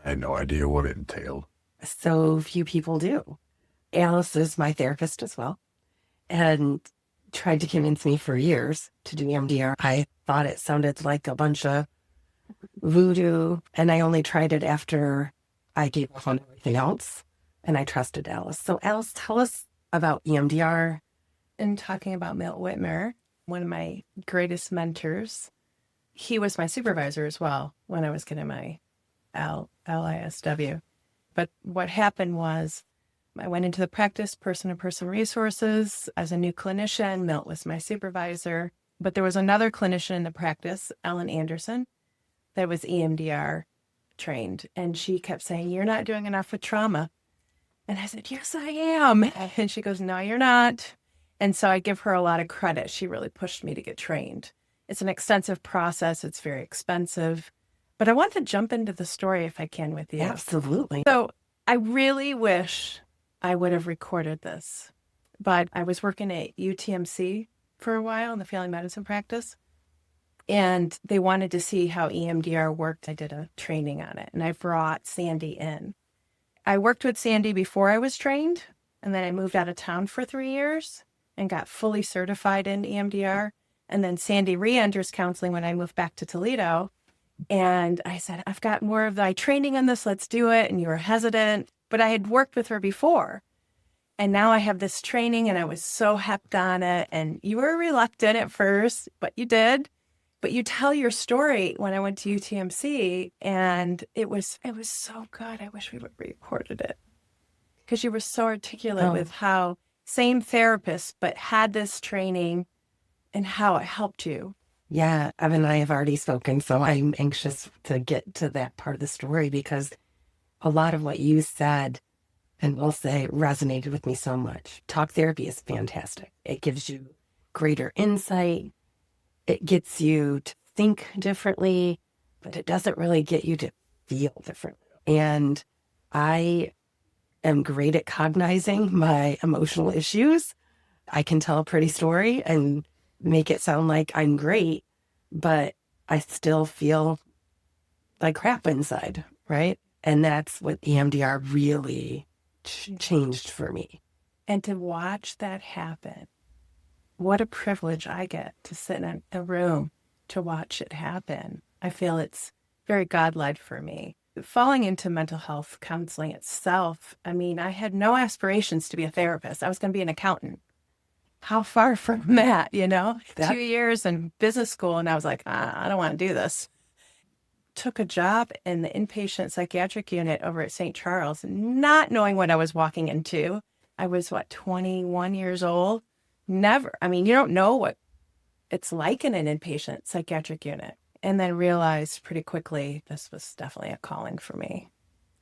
I had no idea what it entailed. So few people do. Alice is my therapist as well, and tried to convince me for years to do EMDR. I thought it sounded like a bunch of voodoo, and I only tried it after I gave up on everything else, and I trusted Alice. So Alice, tell us about EMDR. In talking about Milt Whitmer, one of my greatest mentors, he was my supervisor as well when I was getting my LISW. But what happened was I went into the practice, person-to-person resources. As a new clinician, Milt was my supervisor. But there was another clinician in the practice, Ellen Anderson, that was EMDR trained. And she kept saying, you're not doing enough with trauma. And I said, yes, I am. And she goes, no, you're not. And so I give her a lot of credit. She really pushed me to get trained. It's an extensive process. It's very expensive. But I want to jump into the story if I can with you. Absolutely. So I really wish I would have recorded this. But I was working at UTMC for a while in the family medicine practice. And they wanted to see how EMDR worked. I did a training on it. And I brought Sandy in. I worked with Sandy before I was trained. And then I moved out of town for 3 years and got fully certified in EMDR. And then Sandy re-enters counseling when I moved back to Toledo. And I said, I've got more of the training on this. Let's do it. And you were hesitant. But I had worked with her before. And now I have this training and I was so hepped on it. And you were reluctant at first, but you did. But you tell your story when I went to UTMC, and it was so good. I wish we would have recorded it, because you were so articulate with how same therapist, but had this training and how it helped you. Yeah, Evan and I have already spoken, so I'm anxious to get to that part of the story, because a lot of what you said and will say resonated with me so much. Talk therapy is fantastic. It gives you greater insight. It gets you to think differently, but it doesn't really get you to feel differently. And I am great at cognizing my emotional issues. I can tell a pretty story and make it sound like I'm great, but I still feel like crap inside, right? And that's what EMDR really changed for me. And to watch that happen, what a privilege I get to sit in a room to watch it happen. I feel it's very God-led for me. Falling into mental health counseling itself, I mean, I had no aspirations to be a therapist. I was going to be an accountant. How far from that, you know? 2 years in business school, and I was like, I don't want to do this. Took a job in the inpatient psychiatric unit over at St. Charles, not knowing what I was walking into. I was, 21 years old? Never. I mean, you don't know what it's like in an inpatient psychiatric unit. And then realized pretty quickly this was definitely a calling for me.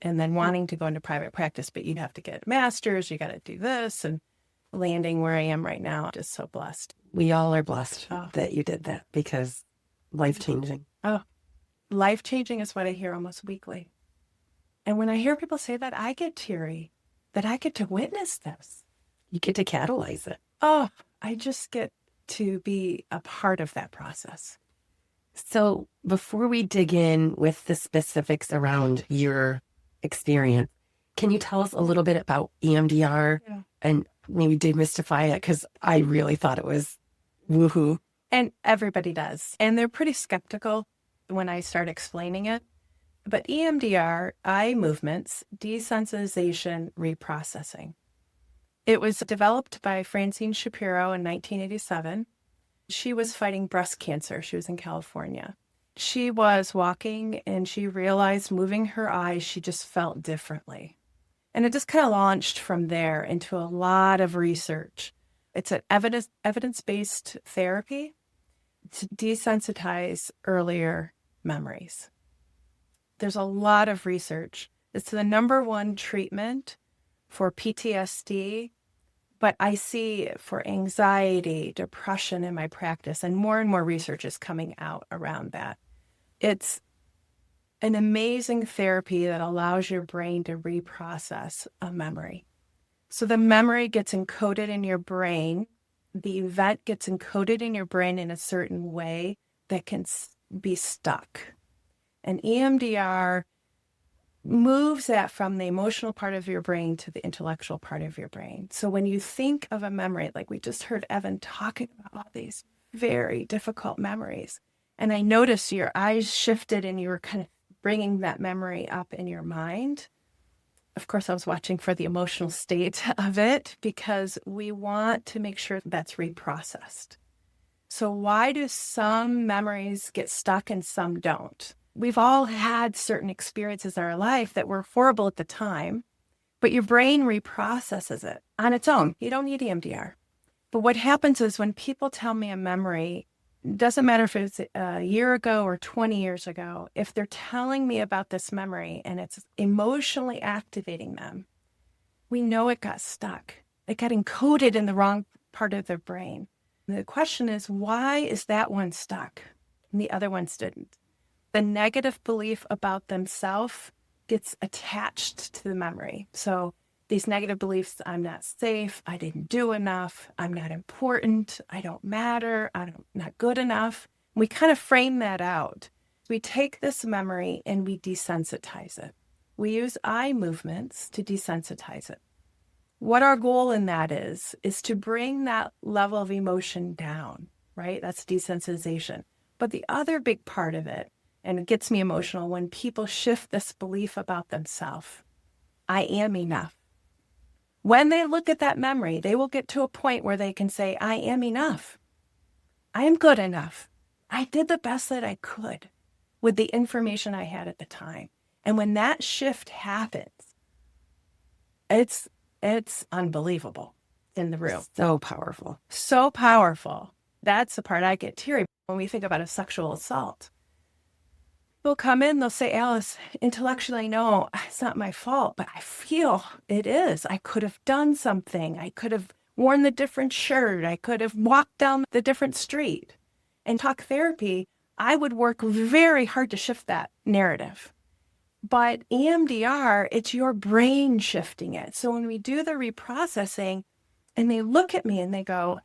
And then wanting to go into private practice, but you'd have to get a master's, you got to do this, and landing where I am right now, I'm just so blessed. We all are blessed Oh. that you did that because life-changing. Oh, life-changing is what I hear almost weekly. And when I hear people say that, I get teary that I get to witness this. You get to catalyze it. Oh, I just get to be a part of that process. So before we dig in with the specifics around your experience, can you tell us a little bit about EMDR and maybe demystify it? Because I really thought it was woohoo. And everybody does. And they're pretty skeptical when I start explaining it. But EMDR, eye movements, desensitization, reprocessing. It was developed by Francine Shapiro in 1987. She was fighting breast cancer. She was in California. She was walking and she realized moving her eyes, she just felt differently. And it just kind of launched from there into a lot of research. It's an evidence-based therapy to desensitize earlier memories. There's a lot of research. It's the number one treatment for PTSD, but I see it for anxiety, depression in my practice, and more research is coming out around that. It's an amazing therapy that allows your brain to reprocess a memory. So the memory gets encoded in your brain. The event gets encoded in your brain in a certain way that can be stuck. And EMDR moves that from the emotional part of your brain to the intellectual part of your brain. So when you think of a memory, like we just heard Evan talking about all these very difficult memories, and I noticed your eyes shifted and you were kind of bringing that memory up in your mind. Of course, I was watching for the emotional state of it because we want to make sure that's reprocessed. So why do some memories get stuck and some don't? We've all had certain experiences in our life that were horrible at the time, but your brain reprocesses it on its own. You don't need EMDR. But what happens is when people tell me a memory, it doesn't matter if it's a year ago or 20 years ago, if they're telling me about this memory and it's emotionally activating them, we know it got stuck. It got encoded in the wrong part of their brain. And the question is, why is that one stuck and the other ones didn't? The negative belief about themselves gets attached to the memory. So these negative beliefs, I'm not safe, I didn't do enough, I'm not important, I don't matter, I'm not good enough. We kind of frame that out. We take this memory and we desensitize it. We use eye movements to desensitize it. What our goal in that is to bring that level of emotion down, right? That's desensitization. But the other big part of it, and it gets me emotional, when people shift this belief about themselves, I am enough. When they look at that memory, they will get to a point where they can say, I am enough. I am good enough. I did the best that I could with the information I had at the time. And when that shift happens, it's unbelievable in the room. So powerful. So powerful. That's the part I get teary when we think about a sexual assault. They'll come in, they'll say, Alice, intellectually, no, it's not my fault, but I feel it is. I could have done something. I could have worn the different shirt. I could have walked down the different street. In talk therapy, I would work very hard to shift that narrative. But EMDR, it's your brain shifting it. So when we do the reprocessing and they look at me and they go,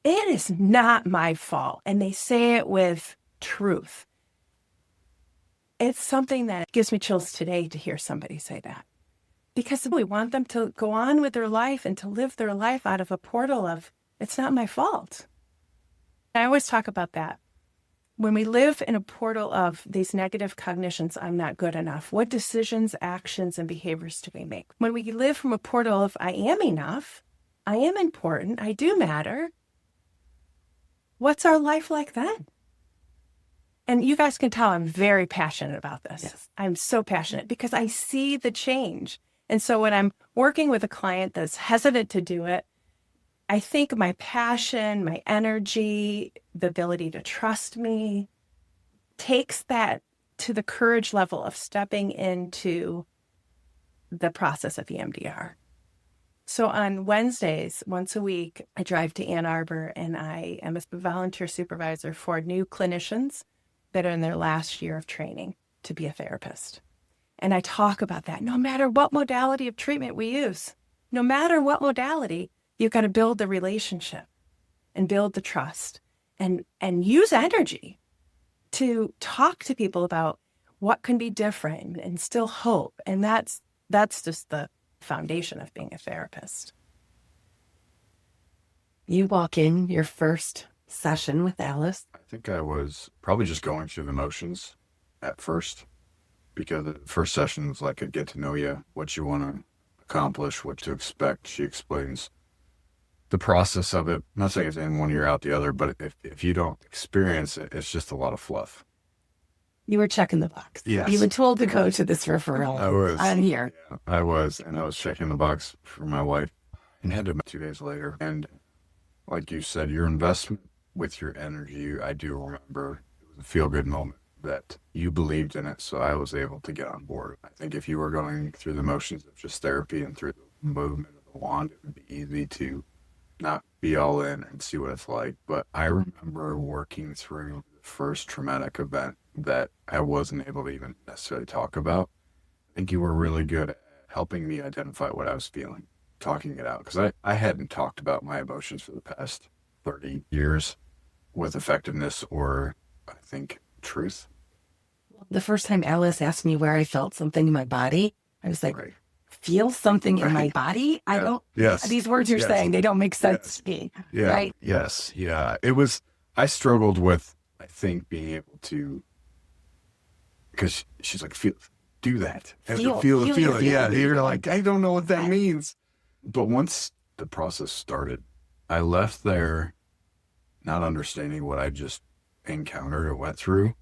it is not my fault. And they say it with truth. It's something that gives me chills today to hear somebody say that. Because we want them to go on with their life and to live their life out of a portal of, it's not my fault. I always talk about that. When we live in a portal of these negative cognitions, I'm not good enough, what decisions, actions, and behaviors do we make? When we live from a portal of, I am enough, I am important, I do matter, what's our life like then? And you guys can tell I'm very passionate about this. Yes. I'm so passionate because I see the change. And so when I'm working with a client that's hesitant to do it, I think my passion, my energy, the ability to trust me takes that to the courage level of stepping into the process of EMDR. So on Wednesdays, once a week, I drive to Ann Arbor and I am a volunteer supervisor for new clinicians that are in their last year of training to be a therapist. And I talk about that. No matter what modality of treatment we use, no matter what modality, you've got to build the relationship and build the trust and use energy to talk to people about what can be different and instill hope. And that's just the foundation of being a therapist. You walk in your first session with Alice. I think I was probably just going through the motions at first, because the first session was like a get to know you, what you want to accomplish, what to expect. She explains the process of it. I'm not saying it's in one ear out the other, but if you don't experience it, it's just a lot of fluff. You were checking the box. Yes. You were told to go to this referral. I was. I'm here. Yeah, I was checking the box for my wife, and had to 2 days later. And like you said, your investment with your energy, I do remember it was a feel-good moment that you believed in it, so I was able to get on board. I think if you were going through the motions of just therapy and through the movement of the wand, it would be easy to not be all in and see what it's like. But I remember working through the first traumatic event that I wasn't able to even necessarily talk about. I think you were really good at helping me identify what I was feeling, talking it out, because I hadn't talked about my emotions for the past 30 years with effectiveness or, I think, truth. The first time Alice asked me where I felt something in my body, I was like, Right. feel something in my body? I don't, Yes. these words you're Yes. saying, they don't make sense Yes. to me. Yeah. Right? Yes. Yeah. It was, I struggled with, I think, being able to, because she's like, do that. Feel it. your Yeah. feelings. You're like, I don't know what that means. But once the process started, I left there not understanding what I just encountered or went through.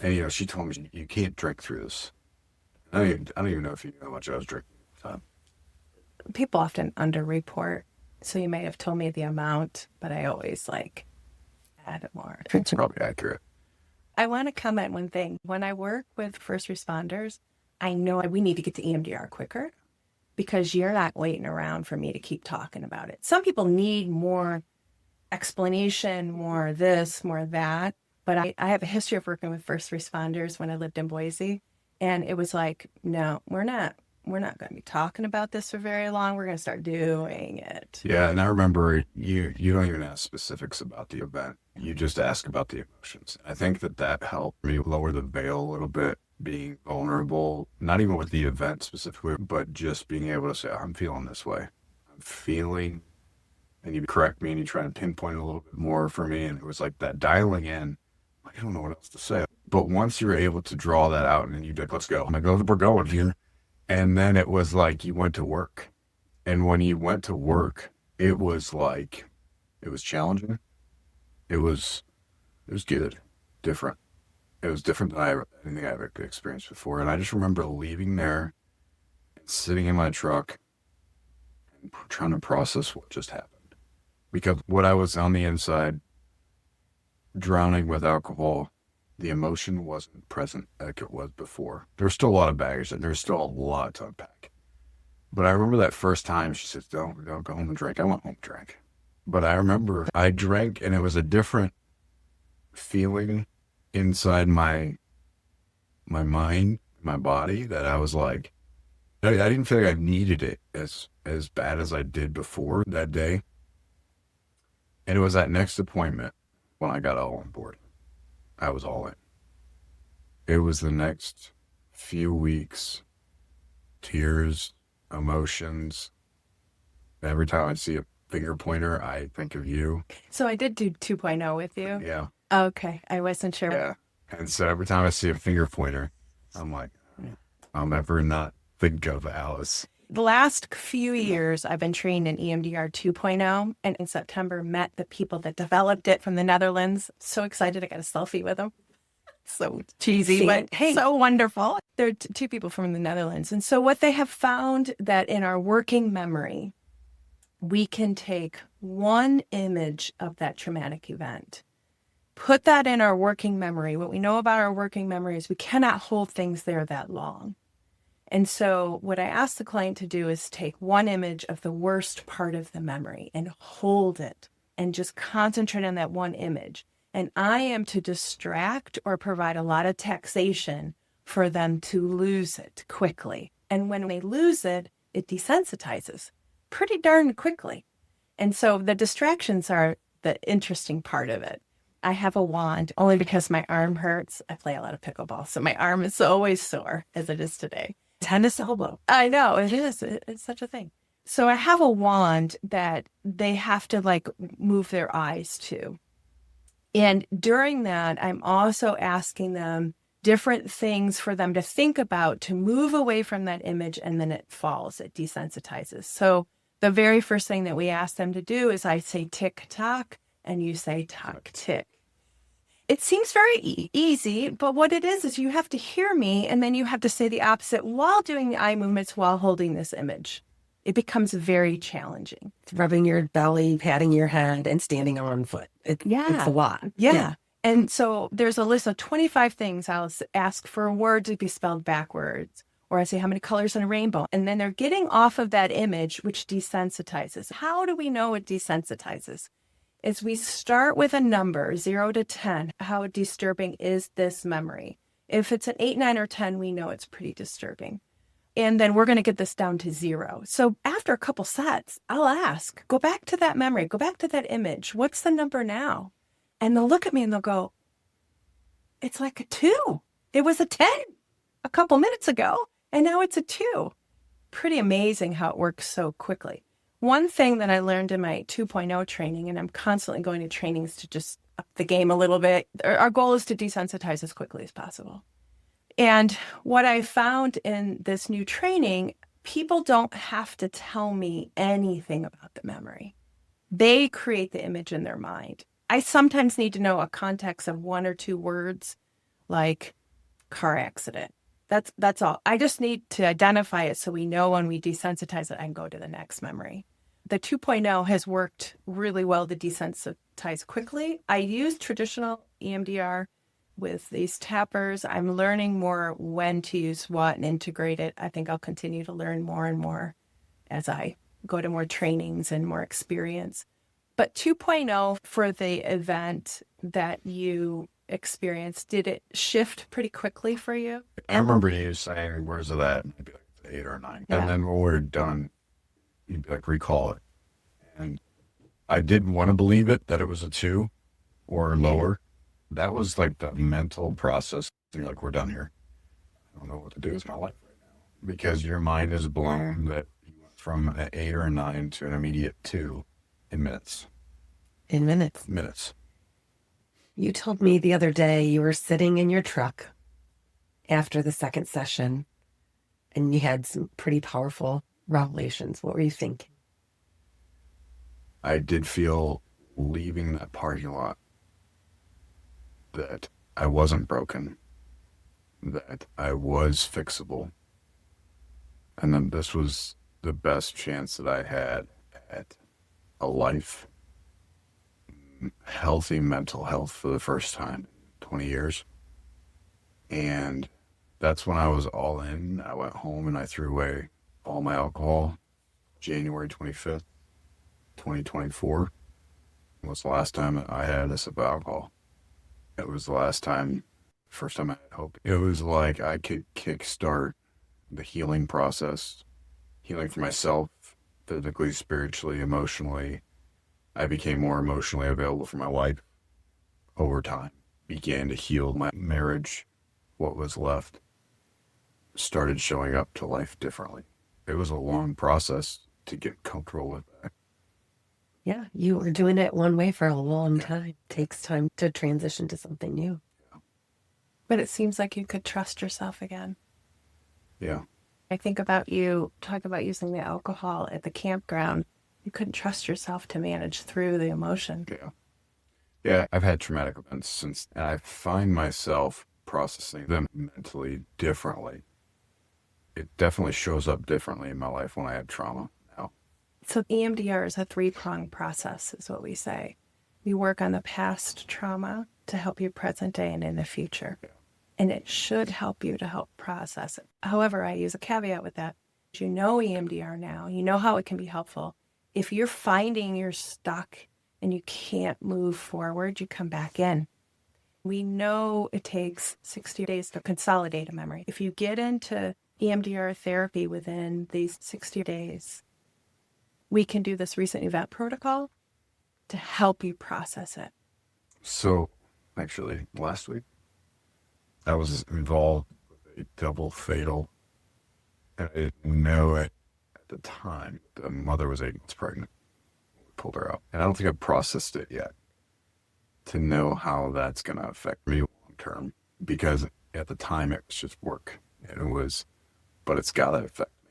And, she told me, you can't drink through this. I don't even know if you know how much I was drinking at the time. People often underreport, so you may have told me the amount, but I always add more. It's probably accurate. I want to comment one thing. When I work with first responders, I know we need to get to EMDR quicker because you're not waiting around for me to keep talking about it. Some people need more explanation, more this, more that. But I have a history of working with first responders when I lived in Boise. And it was like, no, we're not going to be talking about this for very long. We're going to start doing it. Yeah, and I remember you don't even ask specifics about the event. You just ask about the emotions. I think that helped me lower the veil a little bit, being vulnerable, not even with the event specifically, but just being able to say, I'm feeling this way. I'm feeling, and you correct me and you try to pinpoint a little bit more for me. And it was like that dialing in. I don't know what else to say. But once you're able to draw that out and you're like, let's go. I'm like, oh, we're going here. And then it was like you went to work. And when you went to work, it was like, it was challenging. It was good, different. It was different than anything I ever experienced before. And I just remember leaving there, sitting in my truck, and trying to process what just happened. Because what I was on the inside, drowning with alcohol, the emotion wasn't present like it was before. There was still a lot of baggage and there was still a lot to unpack. But I remember that first time she said, don't go home and drink. I went home and drank. But I remember I drank and it was a different feeling inside my mind, my body, that I was like, I didn't feel like I needed it as bad as I did before that day. And it was that next appointment when I got all on board. I was all in. It was the next few weeks, tears, emotions. Every time I see a finger pointer, I think of you. So I did do 2.0 with you. Yeah. Okay. I wasn't sure. Yeah. And so every time I see a finger pointer, I'm like, I'll never not think of Alice. The last few years, I've been trained in EMDR 2.0, and in September met the people that developed it from the Netherlands. So excited. I got a selfie with them. So cheesy, but hey, so wonderful. They're two people from the Netherlands. And so what they have found that in our working memory, we can take one image of that traumatic event, put that in our working memory. What we know about our working memory is we cannot hold things there that long. And so what I ask the client to do is take one image of the worst part of the memory and hold it and just concentrate on that one image. And I am to distract or provide a lot of taxation for them to lose it quickly. And when they lose it, it desensitizes pretty darn quickly. And so the distractions are the interesting part of it. I have a wand only because my arm hurts. I play a lot of pickleball, so my arm is always sore as it is today. Tennis elbow. I know, it is. It's such a thing. So I have a wand that they have to like move their eyes to. And during that, I'm also asking them different things for them to think about to move away from that image, and then it falls, it desensitizes. So the very first thing that we ask them to do is I say tick tock and you say tock tick. It seems very easy, but what it is you have to hear me and then you have to say the opposite while doing the eye movements while holding this image. It becomes very challenging. It's rubbing your belly, patting your head, and standing on one foot. It's a lot. Yeah. And so there's a list of 25 things. I'll ask for a word to be spelled backwards, or I say how many colors in a rainbow. And then they're getting off of that image, which desensitizes. How do we know it desensitizes? Is we start with a number, 0 to 10. How disturbing is this memory? If it's an 8, 9, or 10, we know it's pretty disturbing. And then we're going to get this down to 0. So after a couple sets, I'll ask, go back to that memory, go back to that image. What's the number now? And they'll look at me and they'll go, it's like a 2. It was a 10 a couple minutes ago, and now it's a 2. Pretty amazing how it works so quickly. One thing that I learned in my 2.0 training, and I'm constantly going to trainings to just up the game a little bit, our goal is to desensitize as quickly as possible. And what I found in this new training, people don't have to tell me anything about the memory. They create the image in their mind. I sometimes need to know a context of 1 or 2 words, like car accident. That's all. I just need to identify it so we know when we desensitize it, I can go to the next memory. The 2.0 has worked really well to desensitize quickly. I use traditional EMDR with these tappers. I'm learning more when to use what and integrate it. I think I'll continue to learn more and more as I go to more trainings and more experience. But 2.0 for the event that you experienced, did it shift pretty quickly for you? I remember you saying, where's it at? And I'd be like, it's 8 or 9. Yeah. And then when we're done, you'd be like, recall it. And I didn't want to believe it, that it was a 2 or lower. That was like the mental process. You're like, we're done here. I don't know what to do with my life right now. Because your mind is blown that you went from an 8 or a 9 to an immediate 2 in minutes. In minutes. Minutes. You told me the other day you were sitting in your truck after the second session and you had some pretty powerful revelations. What were you thinking? I did feel leaving that parking lot that I wasn't broken, that I was fixable, and then this was the best chance that I had at a life, healthy mental health for the first time in 20 years. And that's when I was all in. I went home and I threw away all my alcohol. January 25th, 2024 was the last time I had a sip of alcohol. It was the first time I had hope. It was like I could kickstart the healing process, healing for myself, physically, spiritually, emotionally. I became more emotionally available for my wife over time. Began to heal my marriage. What was left started showing up to life differently. It was a long process to get comfortable with that. Yeah, you were doing it one way for a long time. It takes time to transition to something new. But it seems like you could trust yourself again. Yeah. I think about you, talk about using the alcohol at the campground. You couldn't trust yourself to manage through the emotion. Yeah. Yeah, I've had traumatic events since, and I find myself processing them mentally differently. It definitely shows up differently in my life when I have trauma now. So EMDR is a 3-pronged process, is what we say. We work on the past trauma to help you present day and in the future. Yeah. and it should help you to help process it. However, I use a caveat with that. You know EMDR now, you know how it can be helpful. If you're finding you're stuck and you can't move forward, you come back in. We know it takes 60 days to consolidate a memory. If you get into EMDR therapy within these 60 days, we can do this recent event protocol to help you process it. So, actually, last week, I was involved with a double fatal, and I didn't know it at the time. The mother was 8 months pregnant. We pulled her out. And I don't think I've processed it yet to know how that's going to affect me long term, because at the time it was just work. And it was, but it's got to affect me.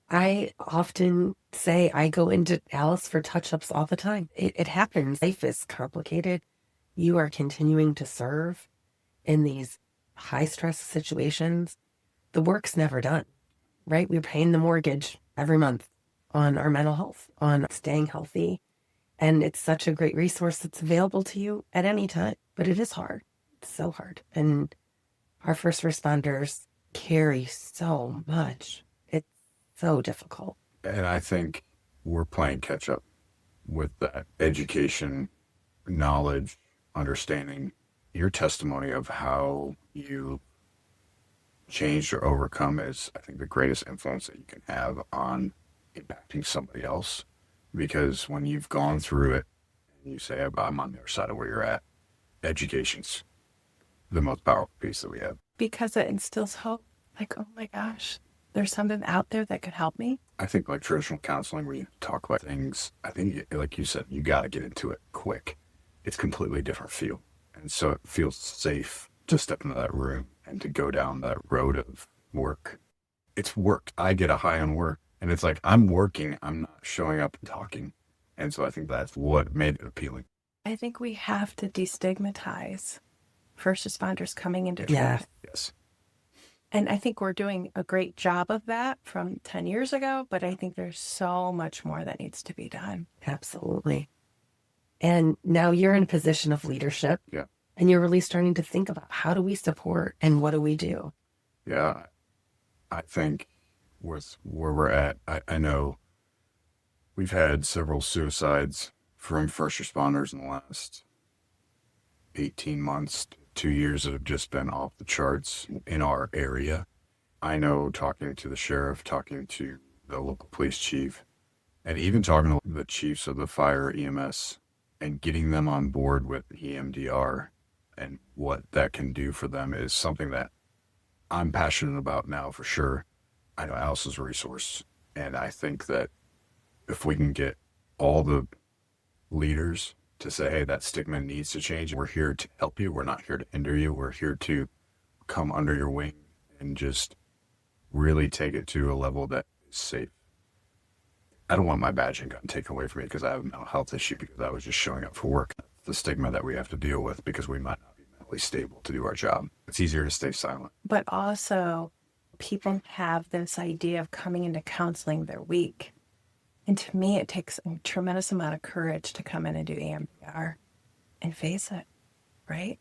I often say I go into Alice for touch-ups all the time. It happens. Life is complicated. You are continuing to serve in these high-stress situations. The work's never done, right? We're paying the mortgage every month on our mental health, on staying healthy. And it's such a great resource that's available to you at any time. But it is hard. It's so hard. And our first responders carry so much. It's so difficult. And I think we're playing catch up with that education, knowledge, understanding. Your testimony of how you changed or overcome is, I think, the greatest influence that you can have on impacting somebody else. Because when you've gone through it and you say, I'm on the other side of where you're at, education's the most powerful piece that we have. Because it instills hope. Like, oh my gosh, there's something out there that could help me. I think like traditional counseling, where you talk about things, I think, like you said, you got to get into it quick. It's a completely different feel. And so it feels safe to step into that room and to go down that road of work. It's work. I get a high on work. And it's like, I'm working, I'm not showing up and talking. And so I think that's what made it appealing. I think we have to destigmatize first responders coming into truth. Yeah. Yes. And I think we're doing a great job of that from 10 years ago, but I think there's so much more that needs to be done. Absolutely. And now you're in a position of leadership. Yeah. And you're really starting to think about how do we support and what do we do? Yeah. I think with where we're at, I know we've had several suicides from first responders in the last 18 months, 2 years that have just been off the charts in our area. I know, talking to the sheriff, talking to the local police chief, and even talking to the chiefs of the fire EMS and getting them on board with EMDR and what that can do for them is something that I'm passionate about now for sure. I know Alice is a resource, and I think that if we can get all the leaders to say, hey, that stigma needs to change. We're here to help you. We're not here to hinder you. We're here to come under your wing and just really take it to a level that is safe. I don't want my badge and gun taken away from me because I have a mental health issue because I was just showing up for work. The stigma that we have to deal with because we might not be mentally stable to do our job. It's easier to stay silent. But also, people have this idea of coming into counseling, they're weak. And to me, it takes a tremendous amount of courage to come in and do EMDR and face it, right?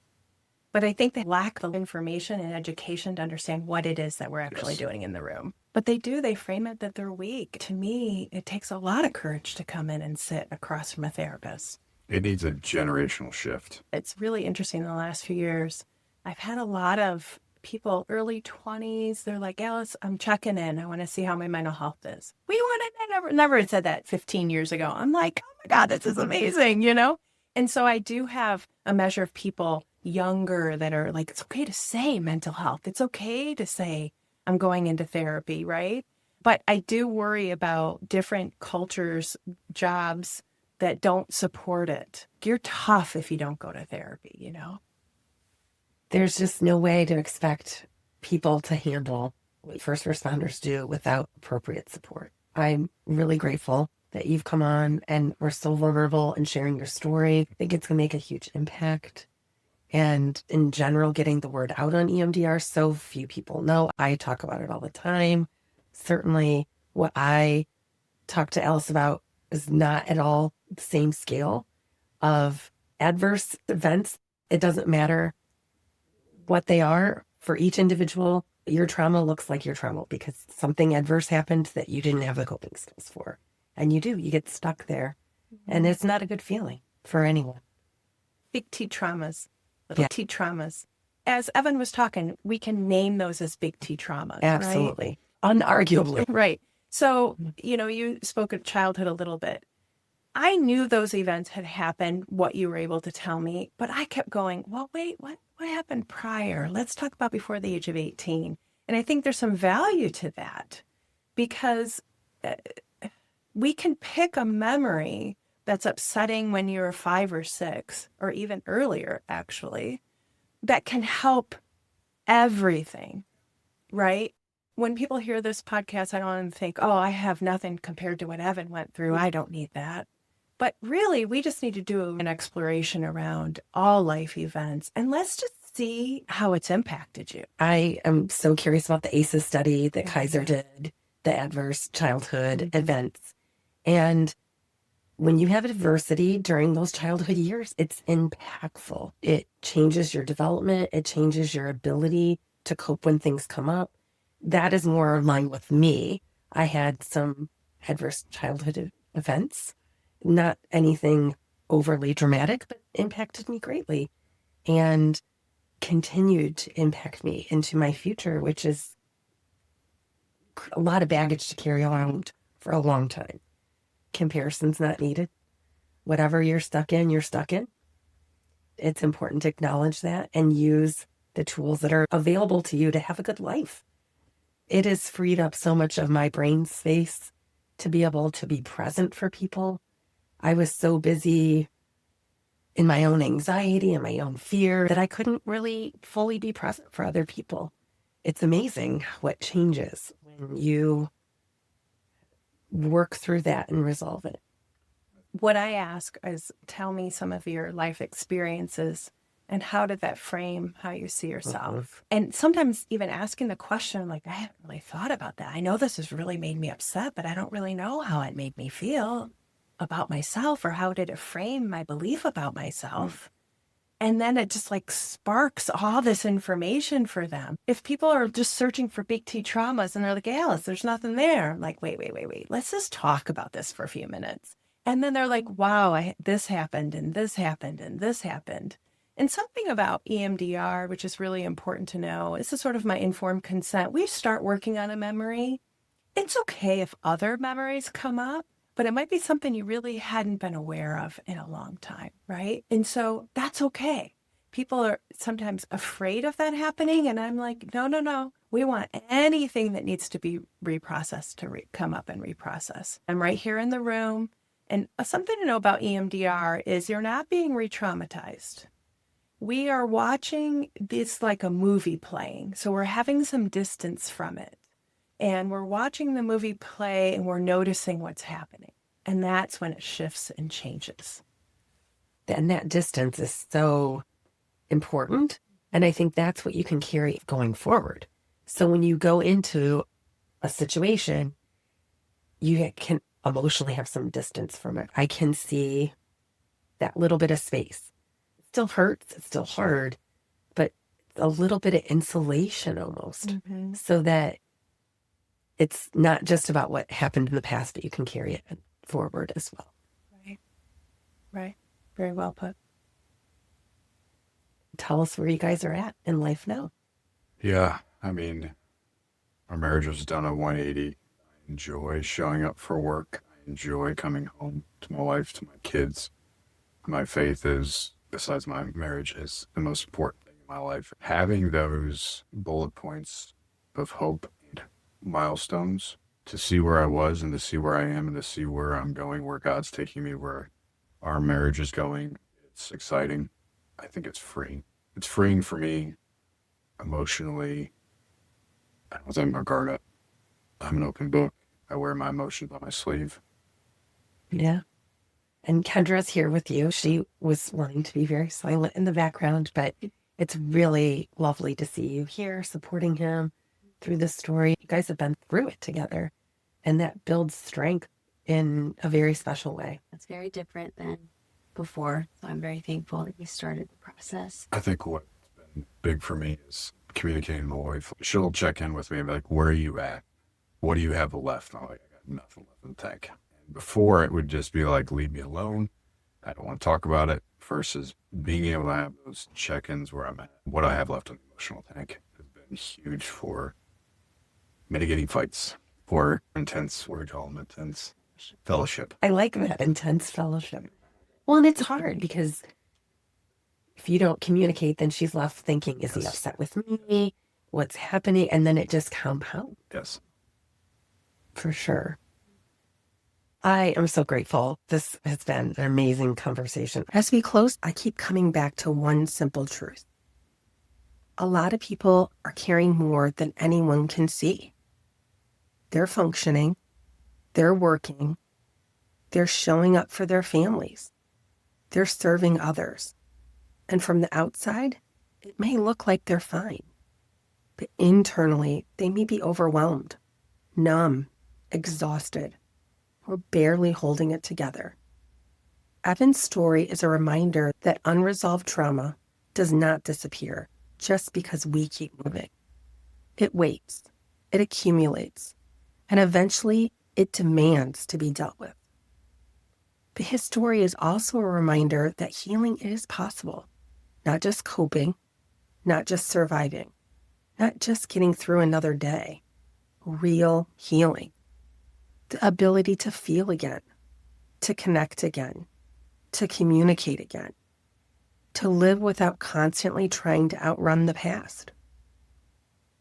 But I think they lack the information and education to understand what it is that we're actually doing in the room. But they do, they frame it that they're weak. To me, it takes a lot of courage to come in and sit across from a therapist. It needs a generational shift. It's really interesting in the last few years. I've had a lot of people, early 20s, they're like, Alice, I'm checking in. I want to see how my mental health is. I never had said that 15 years ago. I'm like, oh my God, this is amazing, you know? And so I do have a measure of people younger that are like, it's okay to say mental health. It's okay to say I'm going into therapy, right? But I do worry about different cultures, jobs that don't support it. You're tough if you don't go to therapy, you know? There's just no way to expect people to handle what first responders do without appropriate support. I'm really grateful that you've come on and we're so vulnerable and sharing your story. I think it's going to make a huge impact. And in general, getting the word out on EMDR, so few people know. I talk about it all the time. Certainly what I talk to Alice about is not at all the same scale of adverse events. It doesn't matter what they are for each individual. Your trauma looks like your trauma because something adverse happened that you didn't have the coping skills for. And you get stuck there. And it's not a good feeling for anyone. Big T traumas, little Yeah. T traumas. As Evan was talking, we can name those as big T traumas. Absolutely. Unarguably. Right. So, you spoke of childhood a little bit. I knew those events had happened, what you were able to tell me, but I kept going, well, wait, what happened prior? Let's talk about before the age of 18. And I think there's some value to that because we can pick a memory that's upsetting when you're 5 or 6, or even earlier, actually, that can help everything, right? When people hear this podcast, I don't want them to think, oh, I have nothing compared to what Evan went through. I don't need that. But really, we just need to do an exploration around all life events. And let's just see how it's impacted you. I am so curious about the ACEs study that Kaiser did, the adverse childhood events. And when you have adversity during those childhood years, it's impactful. It changes your development. It changes your ability to cope when things come up. That is more in line with me. I had some adverse childhood events, not anything overly dramatic, but impacted me greatly and continued to impact me into my future, which is a lot of baggage to carry around for a long time. Comparison's not needed. Whatever you're stuck in, you're stuck in. It's important to acknowledge that and use the tools that are available to you to have a good life. It has freed up so much of my brain space to be able to be present for people. I was so busy in my own anxiety and my own fear that I couldn't really fully be present for other people. It's amazing what changes when you work through that and resolve it. What I ask is, tell me some of your life experiences and how did that frame how you see yourself? And sometimes even asking the question, like, I haven't really thought about that. I know this has really made me upset, but I don't really know how it made me feel about myself, or how did it frame my belief about myself? And then it just like sparks all this information for them. If people are just searching for big T traumas and they're like, Alice, there's nothing there. I'm like, wait. Let's just talk about this for a few minutes. And then they're like, wow, this happened and this happened and this happened. And something about EMDR, which is really important to know, this is sort of my informed consent. We start working on a memory. It's okay if other memories come up, but it might be something you really hadn't been aware of in a long time, right? And so that's okay. People are sometimes afraid of that happening. And I'm like, no. We want anything that needs to be reprocessed to come up and reprocess. I'm right here in the room. And something to know about EMDR is you're not being re-traumatized. We are watching this like a movie playing. So we're having some distance from it. And we're watching the movie play and we're noticing what's happening. And that's when it shifts and changes. And that distance is so important. And I think that's what you can carry going forward. So when you go into a situation, you can emotionally have some distance from it. I can see that little bit of space. It still hurts. It's still hard, but a little bit of insulation almost, so that it's not just about what happened in the past, but you can carry it forward as well. Right. Very well put. Tell us where you guys are at in life now. Yeah, I mean, our marriage was done a 180. I enjoy showing up for work. I enjoy coming home to my wife, to my kids. My faith is, besides my marriage, is the most important thing in my life. Having those bullet points of hope and milestones to see where I was and to see where I am and to see where I'm going, where God's taking me, where our marriage is going. It's exciting. I think it's freeing. It's freeing for me emotionally. I don't think my guard up. I'm an open book. I wear my emotions on my sleeve. Yeah. And Kendra's here with you. She was wanting to be very silent in the background, but it's really lovely to see you here supporting him through this story. You guys have been through it together, and that builds strength in a very special way. It's very different than before. So I'm very thankful that we started the process. I think what's been big for me is communicating with my wife. She'll check in with me and be like, where are you at? What do you have left? I'm like, I got nothing left in the tank. And before, it would just be like, leave me alone. I don't want to talk about it. Versus being able to have those check-ins where I'm at, what I have left in the emotional tank has been huge for mitigating fights, or intense, what we call them, intense fellowship. I like that, intense fellowship. Well, and it's hard because if you don't communicate, then she's left thinking, is he Yes. upset with me? What's happening? And then it just compounds. Yes. For sure. I am so grateful. This has been an amazing conversation. As we close, I keep coming back to one simple truth. A lot of people are carrying more than anyone can see. They're functioning, they're working, they're showing up for their families, they're serving others. And from the outside, it may look like they're fine, but internally, they may be overwhelmed, numb, exhausted, or barely holding it together. Evan's story is a reminder that unresolved trauma does not disappear just because we keep moving. It waits, it accumulates, and eventually it demands to be dealt with. But his story is also a reminder that healing is possible, not just coping, not just surviving, not just getting through another day, real healing. The ability to feel again, to connect again, to communicate again, to live without constantly trying to outrun the past.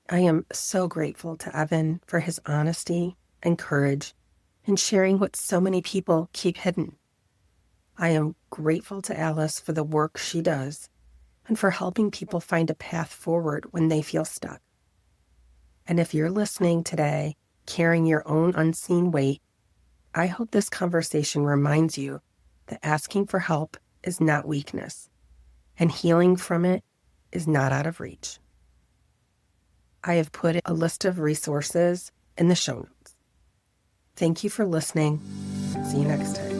I am so grateful to Evan for his honesty and courage in sharing what so many people keep hidden. I am grateful to Alice for the work she does and for helping people find a path forward when they feel stuck. And if you're listening today, carrying your own unseen weight, I hope this conversation reminds you that asking for help is not weakness, and healing from it is not out of reach. I have put a list of resources in the show notes. Thank you for listening. See you next time.